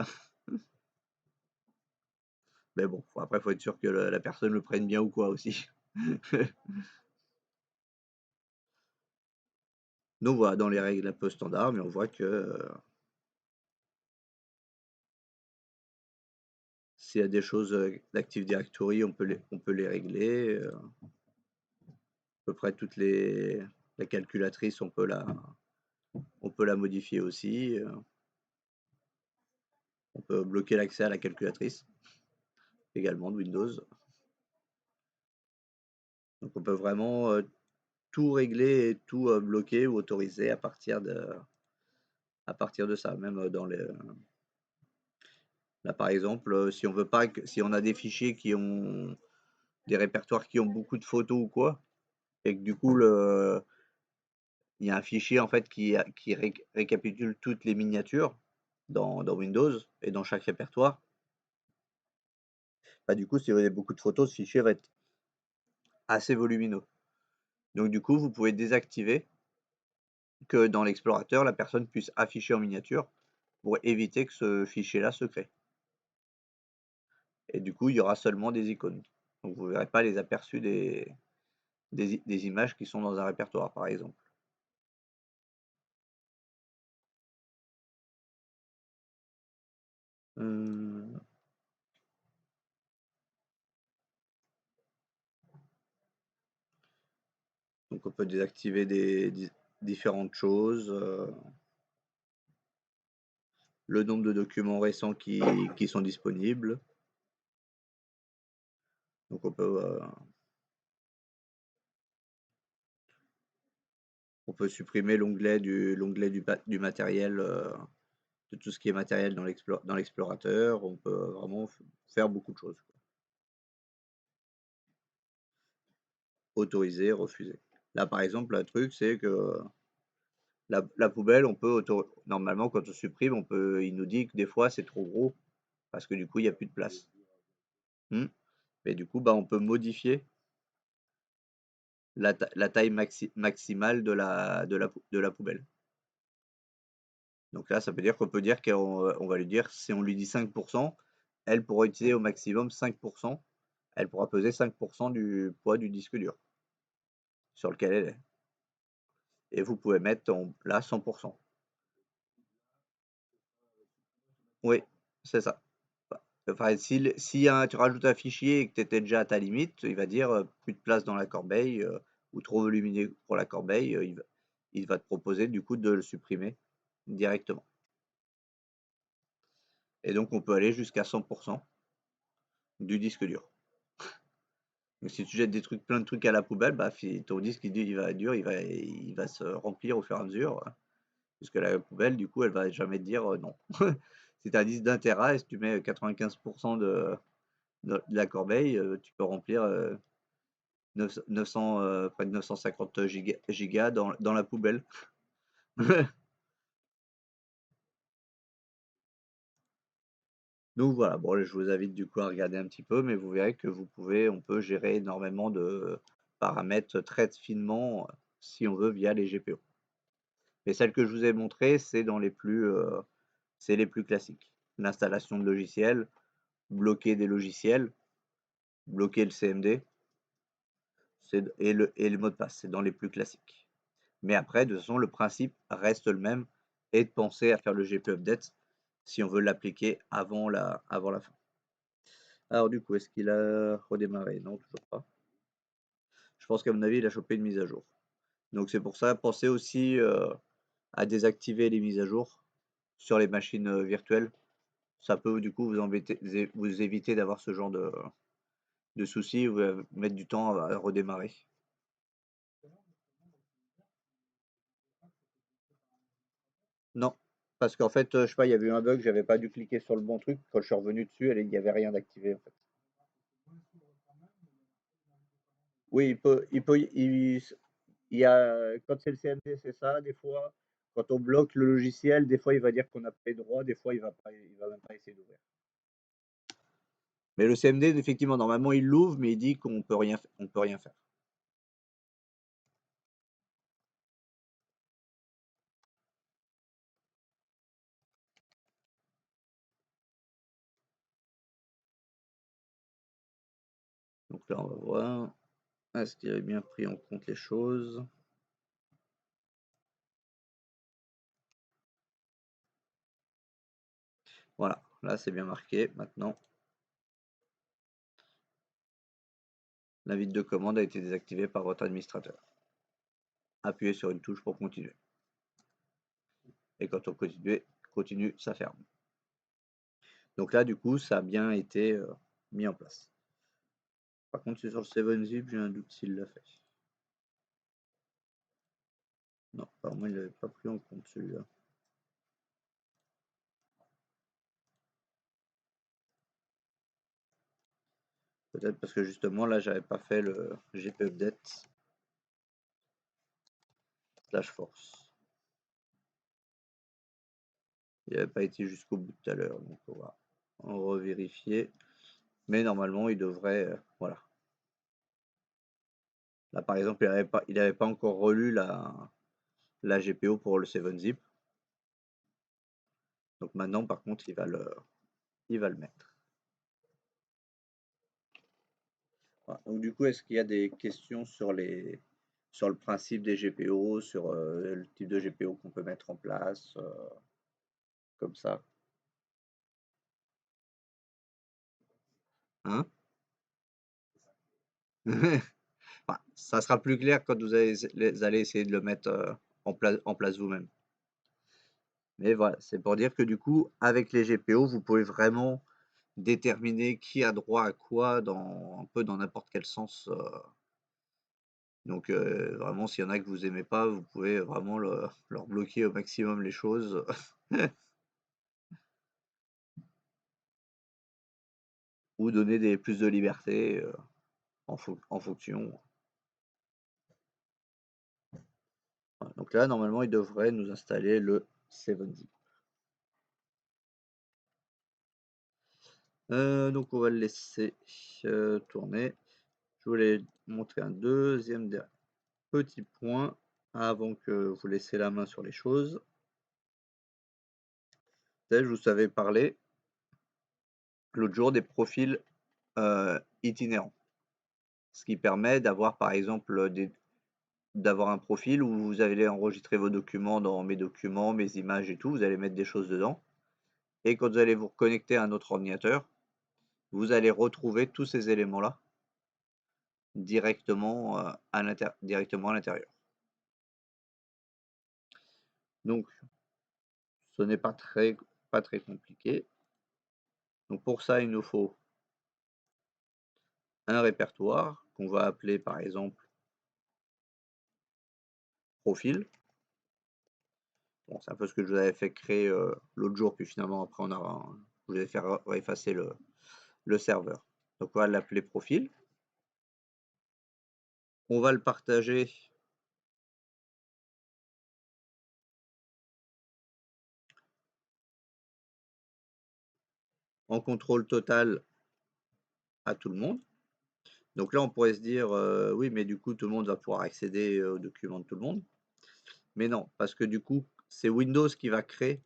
Mais bon, après, il faut être sûr que la personne le prenne bien ou quoi aussi. Donc voilà, dans les règles un peu standards, mais on voit que s'il y a des choses d'Active Directory, on peut les régler. À peu près la calculatrice, on peut la modifier aussi. On peut bloquer l'accès à la calculatrice également de Windows. Donc on peut vraiment tout régler et tout bloquer ou autoriser à partir de ça. Même dans les. Là par exemple, si on veut pas si on a des fichiers qui ont des répertoires qui ont beaucoup de photos ou quoi, et que du coup il y a un fichier en fait qui récapitule toutes les miniatures dans Windows et dans chaque répertoire. Bah, du coup, si vous avez beaucoup de photos, ce fichier va être assez volumineux. Donc du coup, vous pouvez désactiver que dans l'explorateur, la personne puisse afficher en miniature pour éviter que ce fichier-là se crée. Et du coup, il y aura seulement des icônes. Donc vous ne verrez pas les aperçus des images qui sont dans un répertoire, par exemple. Euh, donc on peut désactiver différentes choses. Le nombre de documents récents qui sont disponibles. Donc on peut supprimer l'onglet du matériel, de tout ce qui est matériel dans l'explorateur. On peut vraiment faire beaucoup de choses. Autoriser, refuser. Là, par exemple, le truc, c'est que la poubelle, normalement, quand on supprime, il nous dit que des fois, c'est trop gros parce que du coup, il n'y a plus de place. Mais du coup, bah, on peut modifier la taille maximale de la poubelle. Donc là, ça veut dire qu'on peut dire qu'on va lui dire, si on lui dit 5%, elle pourra utiliser au maximum 5%. Elle pourra peser 5% du poids du disque dur sur lequel elle est. Et vous pouvez mettre là 100%. Oui, c'est ça. Enfin, si tu rajoutes un fichier et que tu étais déjà à ta limite, il va dire plus de place dans la corbeille ou trop volumineux pour la corbeille, il va te proposer du coup de le supprimer directement. Et donc on peut aller jusqu'à 100% du disque dur. Donc si tu jettes des trucs, plein de trucs à la poubelle, bah, ton disque il va être dur, il va se remplir au fur et à mesure, puisque la poubelle, du coup, elle va jamais te dire non. Si tu as un disque d'1 téra et si tu mets 95% de la corbeille, tu peux remplir 900, près de 950 gigas dans la poubelle. Donc voilà, bon, je vous invite du coup à regarder un petit peu, mais vous verrez que on peut gérer énormément de paramètres très finement si on veut via les GPO. Mais celles que je vous ai montrées, c'est les plus classiques. L'installation de logiciels, bloquer des logiciels, bloquer le CMD, et le mot de passe, c'est dans les plus classiques. Mais après, de toute façon, le principe reste le même et de penser à faire le GPO update si on veut l'appliquer avant la fin. Alors du coup, est-ce qu'il a redémarré? Non, toujours pas. Je pense qu'à mon avis, il a chopé une mise à jour. Donc c'est pour ça, pensez aussi à désactiver les mises à jour sur les machines virtuelles. Ça peut du coup vous éviter d'avoir ce genre de soucis ou mettre du temps à redémarrer. Non, parce qu'en fait, je sais pas, il y avait eu un bug, j'avais pas dû cliquer sur le bon truc. Quand je suis revenu dessus, il y avait rien d'activé en fait. Oui, il y a, quand c'est le CMD, c'est ça, des fois, quand on bloque le logiciel, des fois il va dire qu'on n'a pas les droits, des fois il va même pas essayer d'ouvrir. Mais le CMD, effectivement, normalement il l'ouvre, mais il dit on peut rien faire. Donc là, on va voir. Est-ce qu'il avait bien pris en compte les choses? Voilà, là c'est bien marqué. Maintenant, l'invite de commande a été désactivé par votre administrateur. Appuyez sur une touche pour continuer. Et quand on continue, ça ferme. Donc là, du coup, ça a bien été mis en place. Par contre, c'est sur le 7-zip, j'ai un doute s'il l'a fait. Non, apparemment, il n'avait pas pris en compte celui-là. Peut-être parce que justement, là, j'avais pas fait le GP Update slash force. Il n'avait pas été jusqu'au bout tout à l'heure, donc on va en revérifier. Mais normalement, il devrait, voilà. Là, par exemple, il avait pas encore relu la GPO pour le 7-zip. Donc maintenant, par contre, il va le mettre. Voilà. Donc du coup, est-ce qu'il y a des questions sur le principe des GPO, sur le type de GPO qu'on peut mettre en place, comme ça? Hein? Bah, ça sera plus clair quand vous allez essayer de le mettre en place vous-même. Mais voilà, c'est pour dire que du coup, avec les GPO, vous pouvez vraiment déterminer qui a droit à quoi un peu dans n'importe quel sens. Donc vraiment, s'il y en a que vous aimez pas, vous pouvez vraiment leur bloquer au maximum les choses. Ou donner plus de liberté en fonction. Voilà. Donc là, normalement, il devrait nous installer le 7-zip. Donc on va le laisser tourner. Je voulais montrer un deuxième petit point avant que vous laissiez la main sur les choses. Je vous avais parlé l'autre jour des profils itinérants. Ce qui permet d'avoir par exemple d'avoir un profil où vous allez enregistrer vos documents dans mes documents, mes images et tout, vous allez mettre des choses dedans. Et quand vous allez vous reconnecter à un autre ordinateur, vous allez retrouver tous ces éléments-là directement à l'intérieur. Donc, ce n'est pas très compliqué. Donc pour ça, il nous faut un répertoire. qu'on va appeler par exemple profil. Bon, c'est un peu ce que je vous avais fait créer l'autre jour, puis finalement après je vous ai fait effacer le serveur. Donc on va l'appeler profil. On va le partager en contrôle total à tout le monde. Donc là, on pourrait se dire, oui, mais du coup, tout le monde va pouvoir accéder aux documents de tout le monde. Mais non, parce que du coup, c'est Windows qui va créer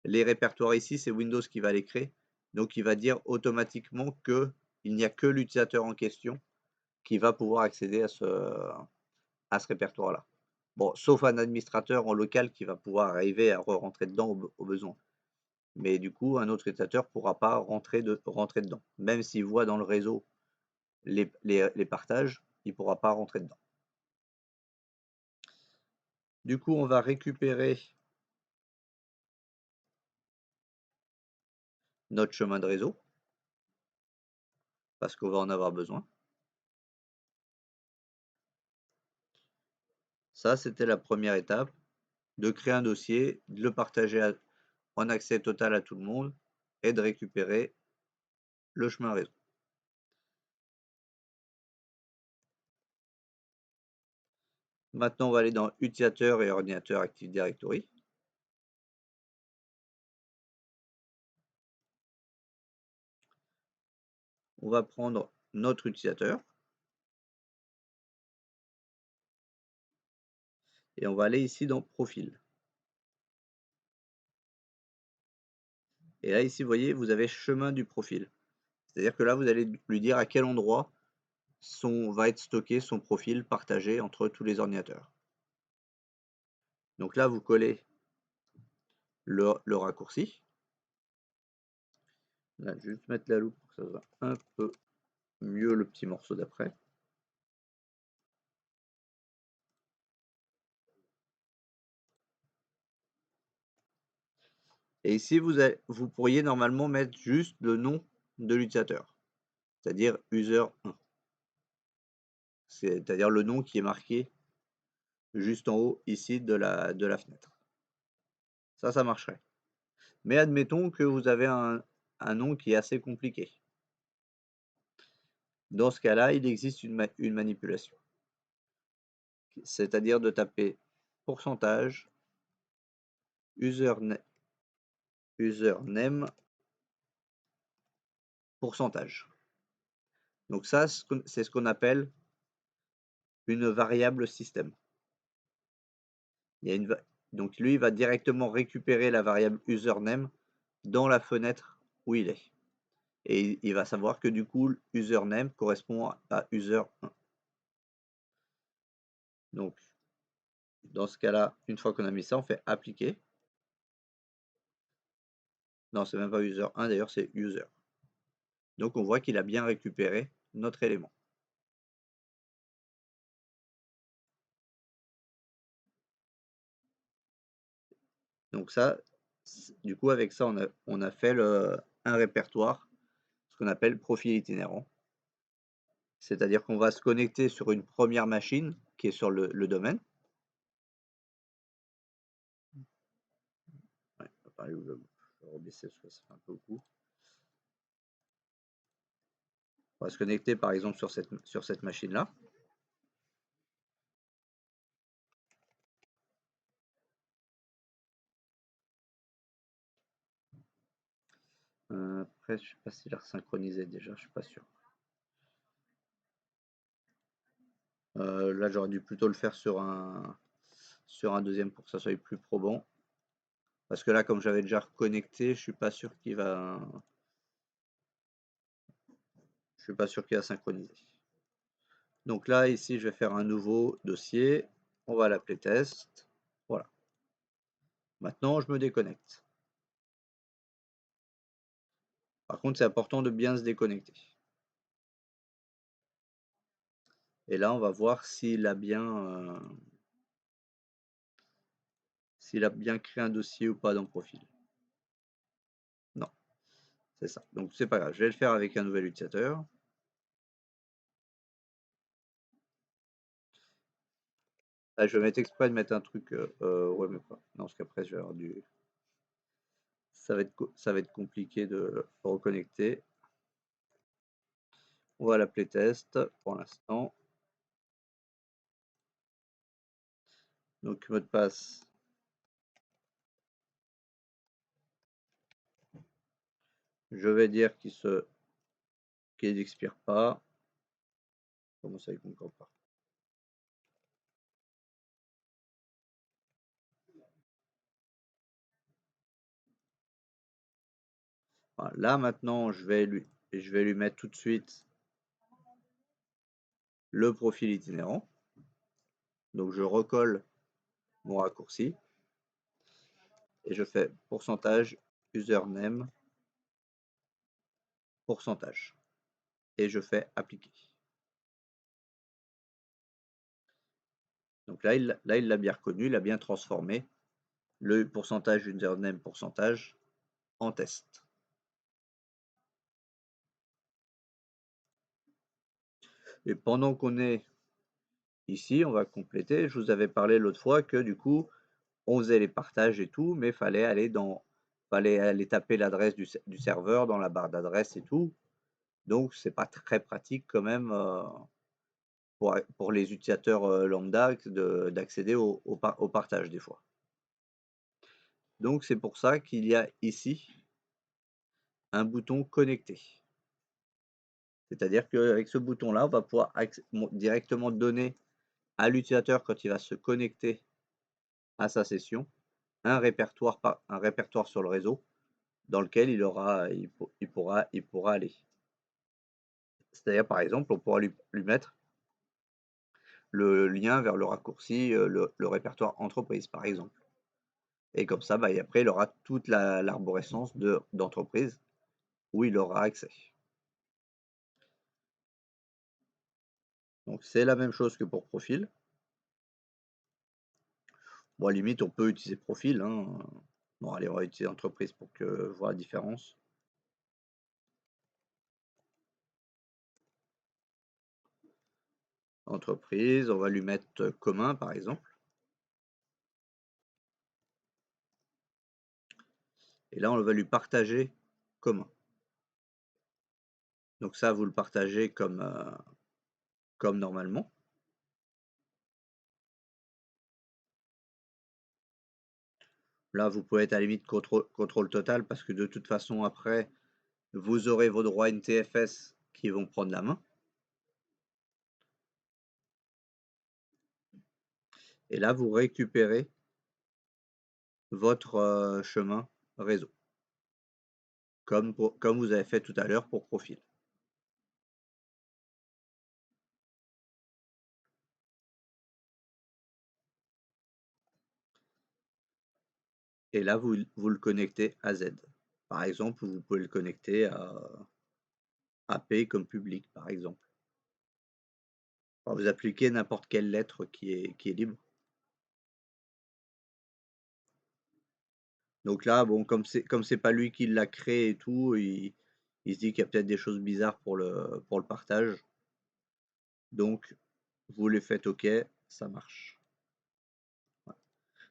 les répertoires ici, c'est Windows qui va les créer. Donc, il va dire automatiquement que il n'y a que l'utilisateur en question qui va pouvoir accéder à ce répertoire-là. Bon, sauf un administrateur en local qui va pouvoir arriver à rentrer dedans au besoin. Mais du coup, un autre utilisateur ne pourra pas rentrer dedans. Même s'il voit dans le réseau les partages, il ne pourra pas rentrer dedans. Du coup, on va récupérer notre chemin de réseau parce qu'on va en avoir besoin. Ça, c'était la première étape, de créer un dossier, de le partager en accès total à tout le monde et de récupérer le chemin réseau. Maintenant, on va aller dans Utilisateur et Ordinateur Active Directory. On va prendre notre utilisateur et on va aller ici dans Profil. Et là, ici, vous voyez, vous avez chemin du profil. C'est-à-dire que là, vous allez lui dire à quel endroit va être stocké son profil partagé entre tous les ordinateurs. Donc là, vous collez le raccourci. Là, je vais juste mettre la loupe pour que ça soit un peu mieux le petit morceau d'après. Et ici, vous pourriez normalement mettre juste le nom de l'utilisateur, c'est-à-dire user1. C'est-à-dire le nom qui est marqué juste en haut ici de la fenêtre. Ça marcherait. Mais admettons que vous avez un nom qui est assez compliqué. Dans ce cas-là, il existe une manipulation. C'est-à-dire de taper pourcentage username pourcentage. Donc ça, c'est ce qu'on appelle une variable système. Donc lui, il va directement récupérer la variable username dans la fenêtre où il est. Et il va savoir que du coup, username correspond à user1. Donc, dans ce cas-là, une fois qu'on a mis ça, on fait appliquer. Non, c'est même pas user1 d'ailleurs, c'est user. Donc on voit qu'il a bien récupéré notre élément. Donc ça, du coup, avec ça, on a fait un répertoire, ce qu'on appelle profil itinérant. C'est-à-dire qu'on va se connecter sur une première machine qui est sur le domaine. Ouais, je vais rebaisser parce que ça fait un peu beaucoup. On va se connecter par exemple sur cette machine-là. Après, je ne sais pas s'il a synchronisé déjà, je ne suis pas sûr. Là, j'aurais dû plutôt le faire sur un deuxième pour que ça soit plus probant. Parce que là, comme j'avais déjà reconnecté, je suis pas sûr qu'il va synchroniser. Donc là, ici, je vais faire un nouveau dossier. On va l'appeler test. Voilà. Maintenant, je me déconnecte. Par contre, c'est important de bien se déconnecter. Et là, on va voir s'il a bien créé un dossier ou pas dans Profil. Non, c'est ça. Donc, c'est pas grave. Je vais le faire avec un nouvel utilisateur. Ah, je vais mettre exprès de mettre un truc, ouais, mais pas. Non, parce qu'après, je vais avoir du. Ça va être compliqué de reconnecter. On va l'appeler test pour l'instant. Donc, mot de passe, je vais dire qu'il n'expire pas. Comment ça, il ne concorde pas? Voilà. Là, maintenant, je vais lui mettre tout de suite le profil itinérant. Donc, je recolle mon raccourci et je fais pourcentage username pourcentage et je fais appliquer. Donc là, il l'a bien reconnu, il a bien transformé le pourcentage username pourcentage en test. Et pendant qu'on est ici, on va compléter. Je vous avais parlé l'autre fois que du coup, on faisait les partages et tout, mais fallait aller taper l'adresse du serveur dans la barre d'adresse et tout. Donc, c'est pas très pratique quand même pour les utilisateurs lambda d'accéder au partage des fois. Donc, c'est pour ça qu'il y a ici un bouton connecter. C'est-à-dire qu'avec ce bouton-là, on va pouvoir directement donner à l'utilisateur quand il va se connecter à sa session un répertoire sur le réseau dans lequel il pourra aller. C'est-à-dire, par exemple, on pourra lui mettre le lien vers le raccourci, le répertoire entreprise, par exemple. Et comme ça, et après, il aura toute l'arborescence d'entreprise où il aura accès. Donc, c'est la même chose que pour profil. Bon, à la limite, on peut utiliser profil, hein. Bon, allez, on va utiliser entreprise pour voir la différence. Entreprise, on va lui mettre commun, par exemple. Et là, on va lui partager commun. Donc ça, vous le partagez comme normalement. Là, vous pouvez être à la limite contrôle total parce que de toute façon, après, vous aurez vos droits NTFS qui vont prendre la main. Et là, vous récupérez votre chemin réseau, comme vous avez fait tout à l'heure pour profil. Et là, vous le connectez à Z. Par exemple, vous pouvez le connecter à P comme public, par exemple. Alors, vous appliquez n'importe quelle lettre qui est libre. Donc là, bon, comme c'est pas lui qui l'a créé et tout, il se dit qu'il y a peut-être des choses bizarres pour le partage. Donc, vous les faites OK, ça marche. Voilà.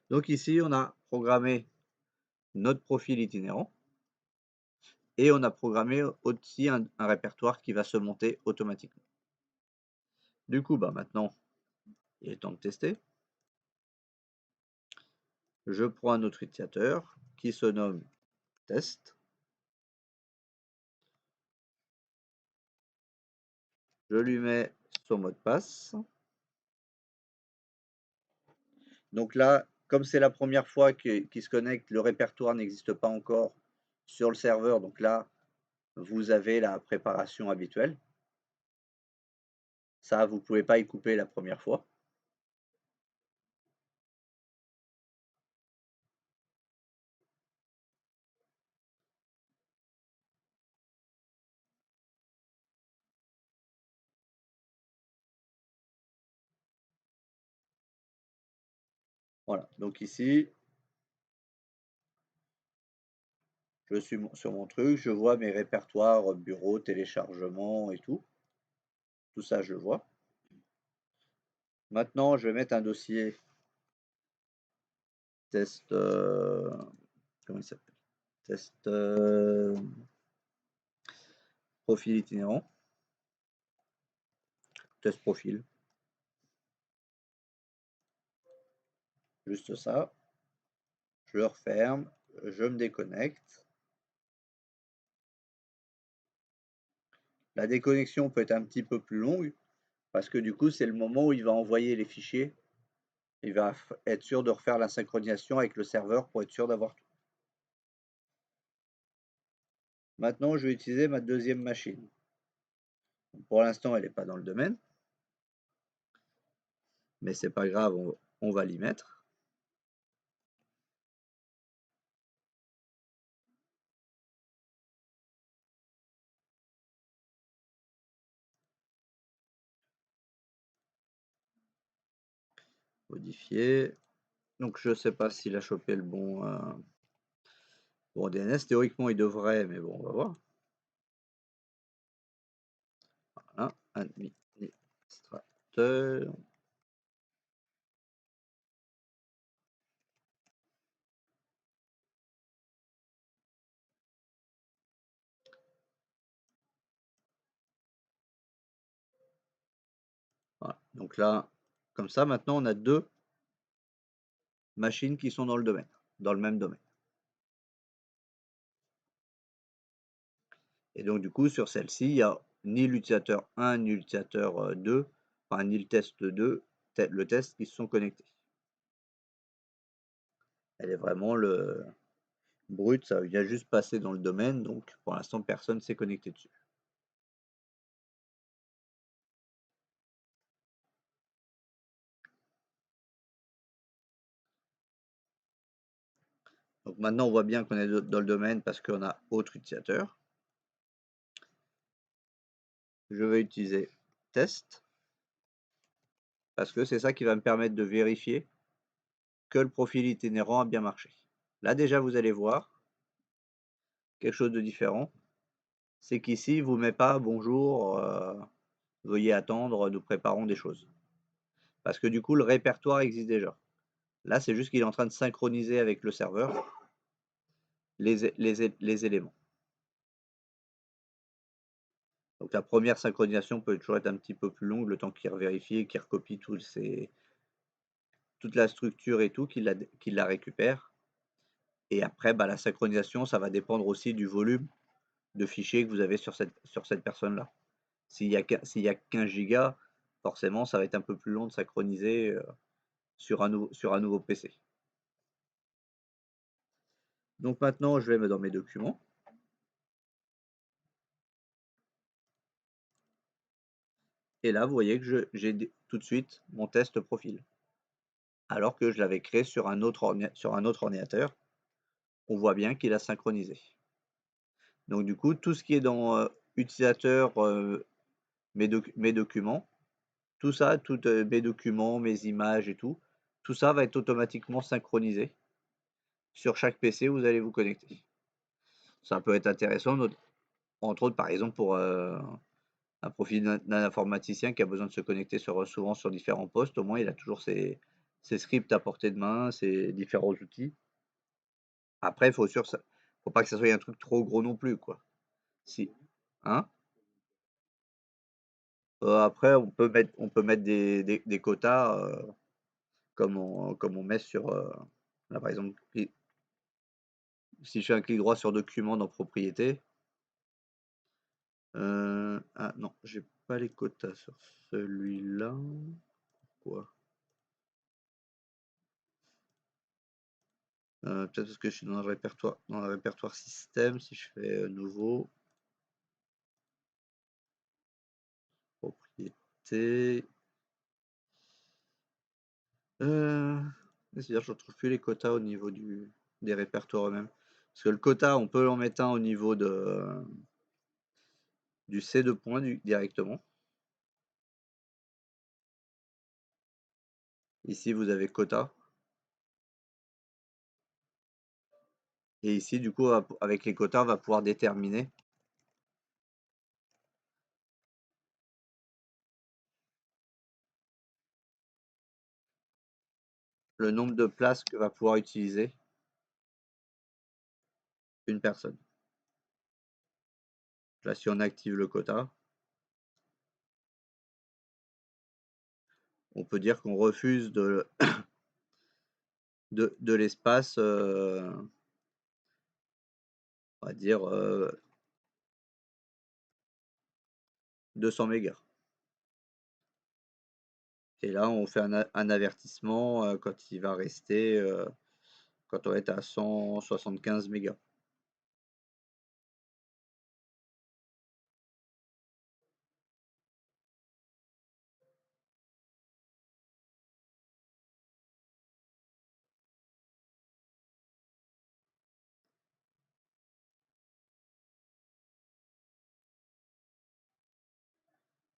Donc ici, on a programmé notre profil itinérant et on a programmé aussi un répertoire qui va se monter automatiquement. Du coup, maintenant, il est temps de tester. Je prends un autre utilisateur qui se nomme test. Je lui mets son mot de passe. Donc là, comme c'est la première fois qu'il se connecte, le répertoire n'existe pas encore sur le serveur. Donc là, vous avez la préparation habituelle. Ça, vous ne pouvez pas y couper la première fois. Voilà, donc ici, je suis sur mon truc, je vois mes répertoires, bureau, téléchargement et tout. Tout ça, je vois. Maintenant, je vais mettre un dossier test, comment il s'appelle? Test profil itinérant, test profil, juste ça. Je le referme, je me déconnecte. La déconnexion peut être un petit peu plus longue parce que du coup, c'est le moment où il va envoyer les fichiers. Il va être sûr de refaire la synchronisation avec le serveur pour être sûr d'avoir tout. Maintenant, je vais utiliser ma deuxième machine. Pour l'instant, elle n'est pas dans le domaine, mais c'est pas grave, on va l'y mettre. Modifier. Donc je sais pas s'il a chopé le bon, DNS. Théoriquement, il devrait, mais bon, on va voir. Voilà, administrateur. Voilà. Donc là, comme ça, maintenant, on a deux machines qui sont dans le domaine, dans le même domaine. Et donc, du coup, sur celle-ci, il n'y a ni l'utilisateur 1, ni l'utilisateur 2, enfin, ni le test 2, le test qui se sont connectés. Elle est vraiment le brut, ça vient juste passer dans le domaine, donc pour l'instant, personne ne s'est connecté dessus. Donc maintenant, on voit bien qu'on est dans le domaine parce qu'on a autre utilisateur. Je vais utiliser test parce que c'est ça qui va me permettre de vérifier que le profil itinérant a bien marché. Là déjà, vous allez voir quelque chose de différent. C'est qu'ici, il ne vous met pas bonjour, veuillez attendre, nous préparons des choses. Parce que du coup, le répertoire existe déjà. Là, c'est juste qu'il est en train de synchroniser avec le serveur les éléments. Donc la première synchronisation peut toujours être un petit peu plus longue, le temps qu'il revérifie, qu'il recopie toute la structure et tout, qu'il la récupère. Et après, bah, la synchronisation, ça va dépendre aussi du volume de fichiers que vous avez sur cette personne-là. S'il y a 15 gigas, forcément, ça va être un peu plus long de synchroniser sur un nouveau PC. Donc maintenant, je vais dans mes documents. Et là, vous voyez que j'ai tout de suite mon test profil. Alors que je l'avais créé sur un autre ordinateur. On voit bien qu'il a synchronisé. Donc du coup, tout ce qui est dans utilisateur, mes documents, tout ça, tous mes documents, mes images et tout ça va être automatiquement synchronisé sur chaque PC où vous allez vous connecter. Ça peut être intéressant, entre autres, par exemple, pour un profil d'un informaticien qui a besoin de se connecter souvent sur différents postes. Au moins, il a toujours ses scripts à portée de main, ses différents outils. Après, faut pas que ça soit un truc trop gros non plus, quoi. Si, hein? Après, on peut mettre des quotas, comme on met sur, là, par exemple, si je fais un clic droit sur document dans propriété, ah non, j'ai pas les quotas sur celui-là. Quoi? Peut-être parce que je suis dans le répertoire système, si je fais nouveau, propriété. C'est-à-dire, je ne retrouve plus les quotas au niveau des répertoires eux-mêmes. Parce que le quota, on peut en mettre un au niveau du C2 point directement. Ici, vous avez quota. Et ici, du coup, avec les quotas, on va pouvoir déterminer le nombre de places que va pouvoir utiliser une personne. Là, si on active le quota, on peut dire qu'on refuse de l'espace, on va dire 200 mégas. Et là, on fait un avertissement quand il va rester, quand on va être à 175 mégas.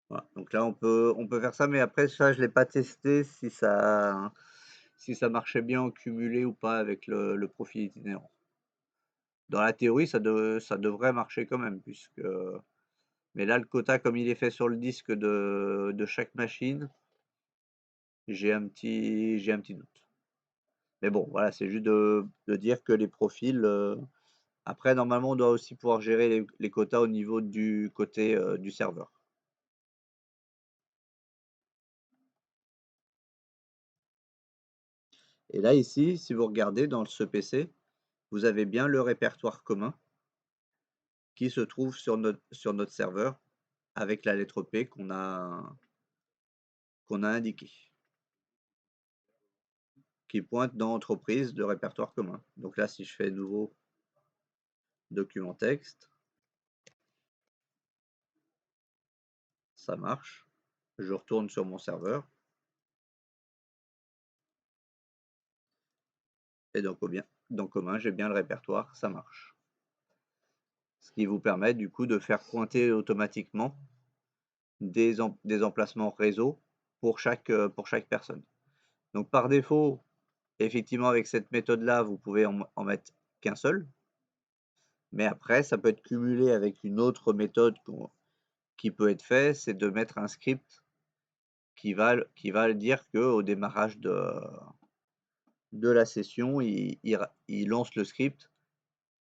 Voilà. Donc là, on peut faire ça, mais après, ça, je ne l'ai pas testé si ça marchait bien en cumulé ou pas avec le profil itinérant. Dans la théorie, ça devrait marcher quand même, mais là, le quota, comme il est fait sur le disque de chaque machine, j'ai un petit doute. Mais bon, voilà, c'est juste de dire que les profils. Après, normalement, on doit aussi pouvoir gérer les quotas au niveau du côté du serveur. Et là, ici, si vous regardez dans ce PC, vous avez bien le répertoire commun qui se trouve sur notre serveur avec la lettre P qu'on a indiquée, qui pointe dans entreprise de répertoire commun. Donc là, si je fais nouveau document texte, ça marche. Je retourne sur mon serveur et dans commun, j'ai bien le répertoire, ça marche. Ce qui vous permet du coup de faire pointer automatiquement des emplacements réseau pour chaque personne. Donc par défaut, effectivement, avec cette méthode-là, vous pouvez en mettre qu'un seul, mais après, ça peut être cumulé avec une autre méthode qui peut être fait, c'est de mettre un script qui va dire qu'au démarrage de la session, il lance le script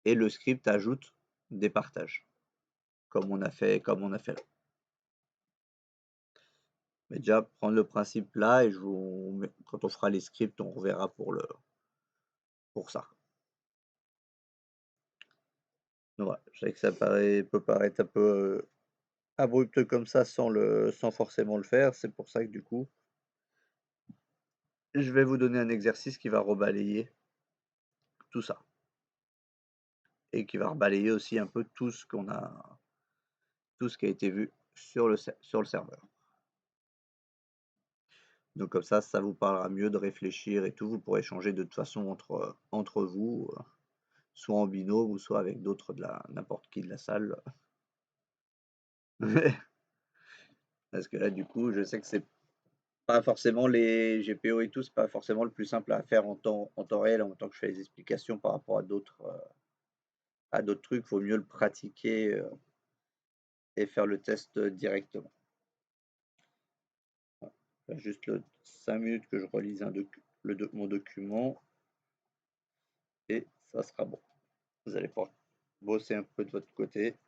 et le script ajoute des partages, comme on a fait là. Mais déjà, prendre le principe là, et quand on fera les scripts, on reverra pour ça. Donc voilà, je sais que ça peut paraître un peu abrupt comme ça sans forcément le faire. C'est pour ça que du coup, je vais vous donner un exercice qui va rebalayer tout ça. Et qui va rebalayer aussi un peu tout ce qui a été vu sur le serveur. Donc comme ça vous parlera mieux de réfléchir et tout. Vous pourrez échanger de toute façon entre vous, soit en binôme ou soit avec d'autres n'importe qui de la salle. Parce que là, du coup, je sais que c'est pas forcément les GPO et tout, c'est pas forcément le plus simple à faire en temps réel, en même temps que je fais les explications par rapport à d'autres trucs. Il faut mieux le pratiquer et faire le test directement. Voilà. Juste 5 minutes que je relise mon document et ça sera bon. Vous allez pouvoir bosser un peu de votre côté,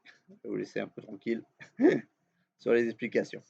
vous laisser un peu tranquille sur les explications.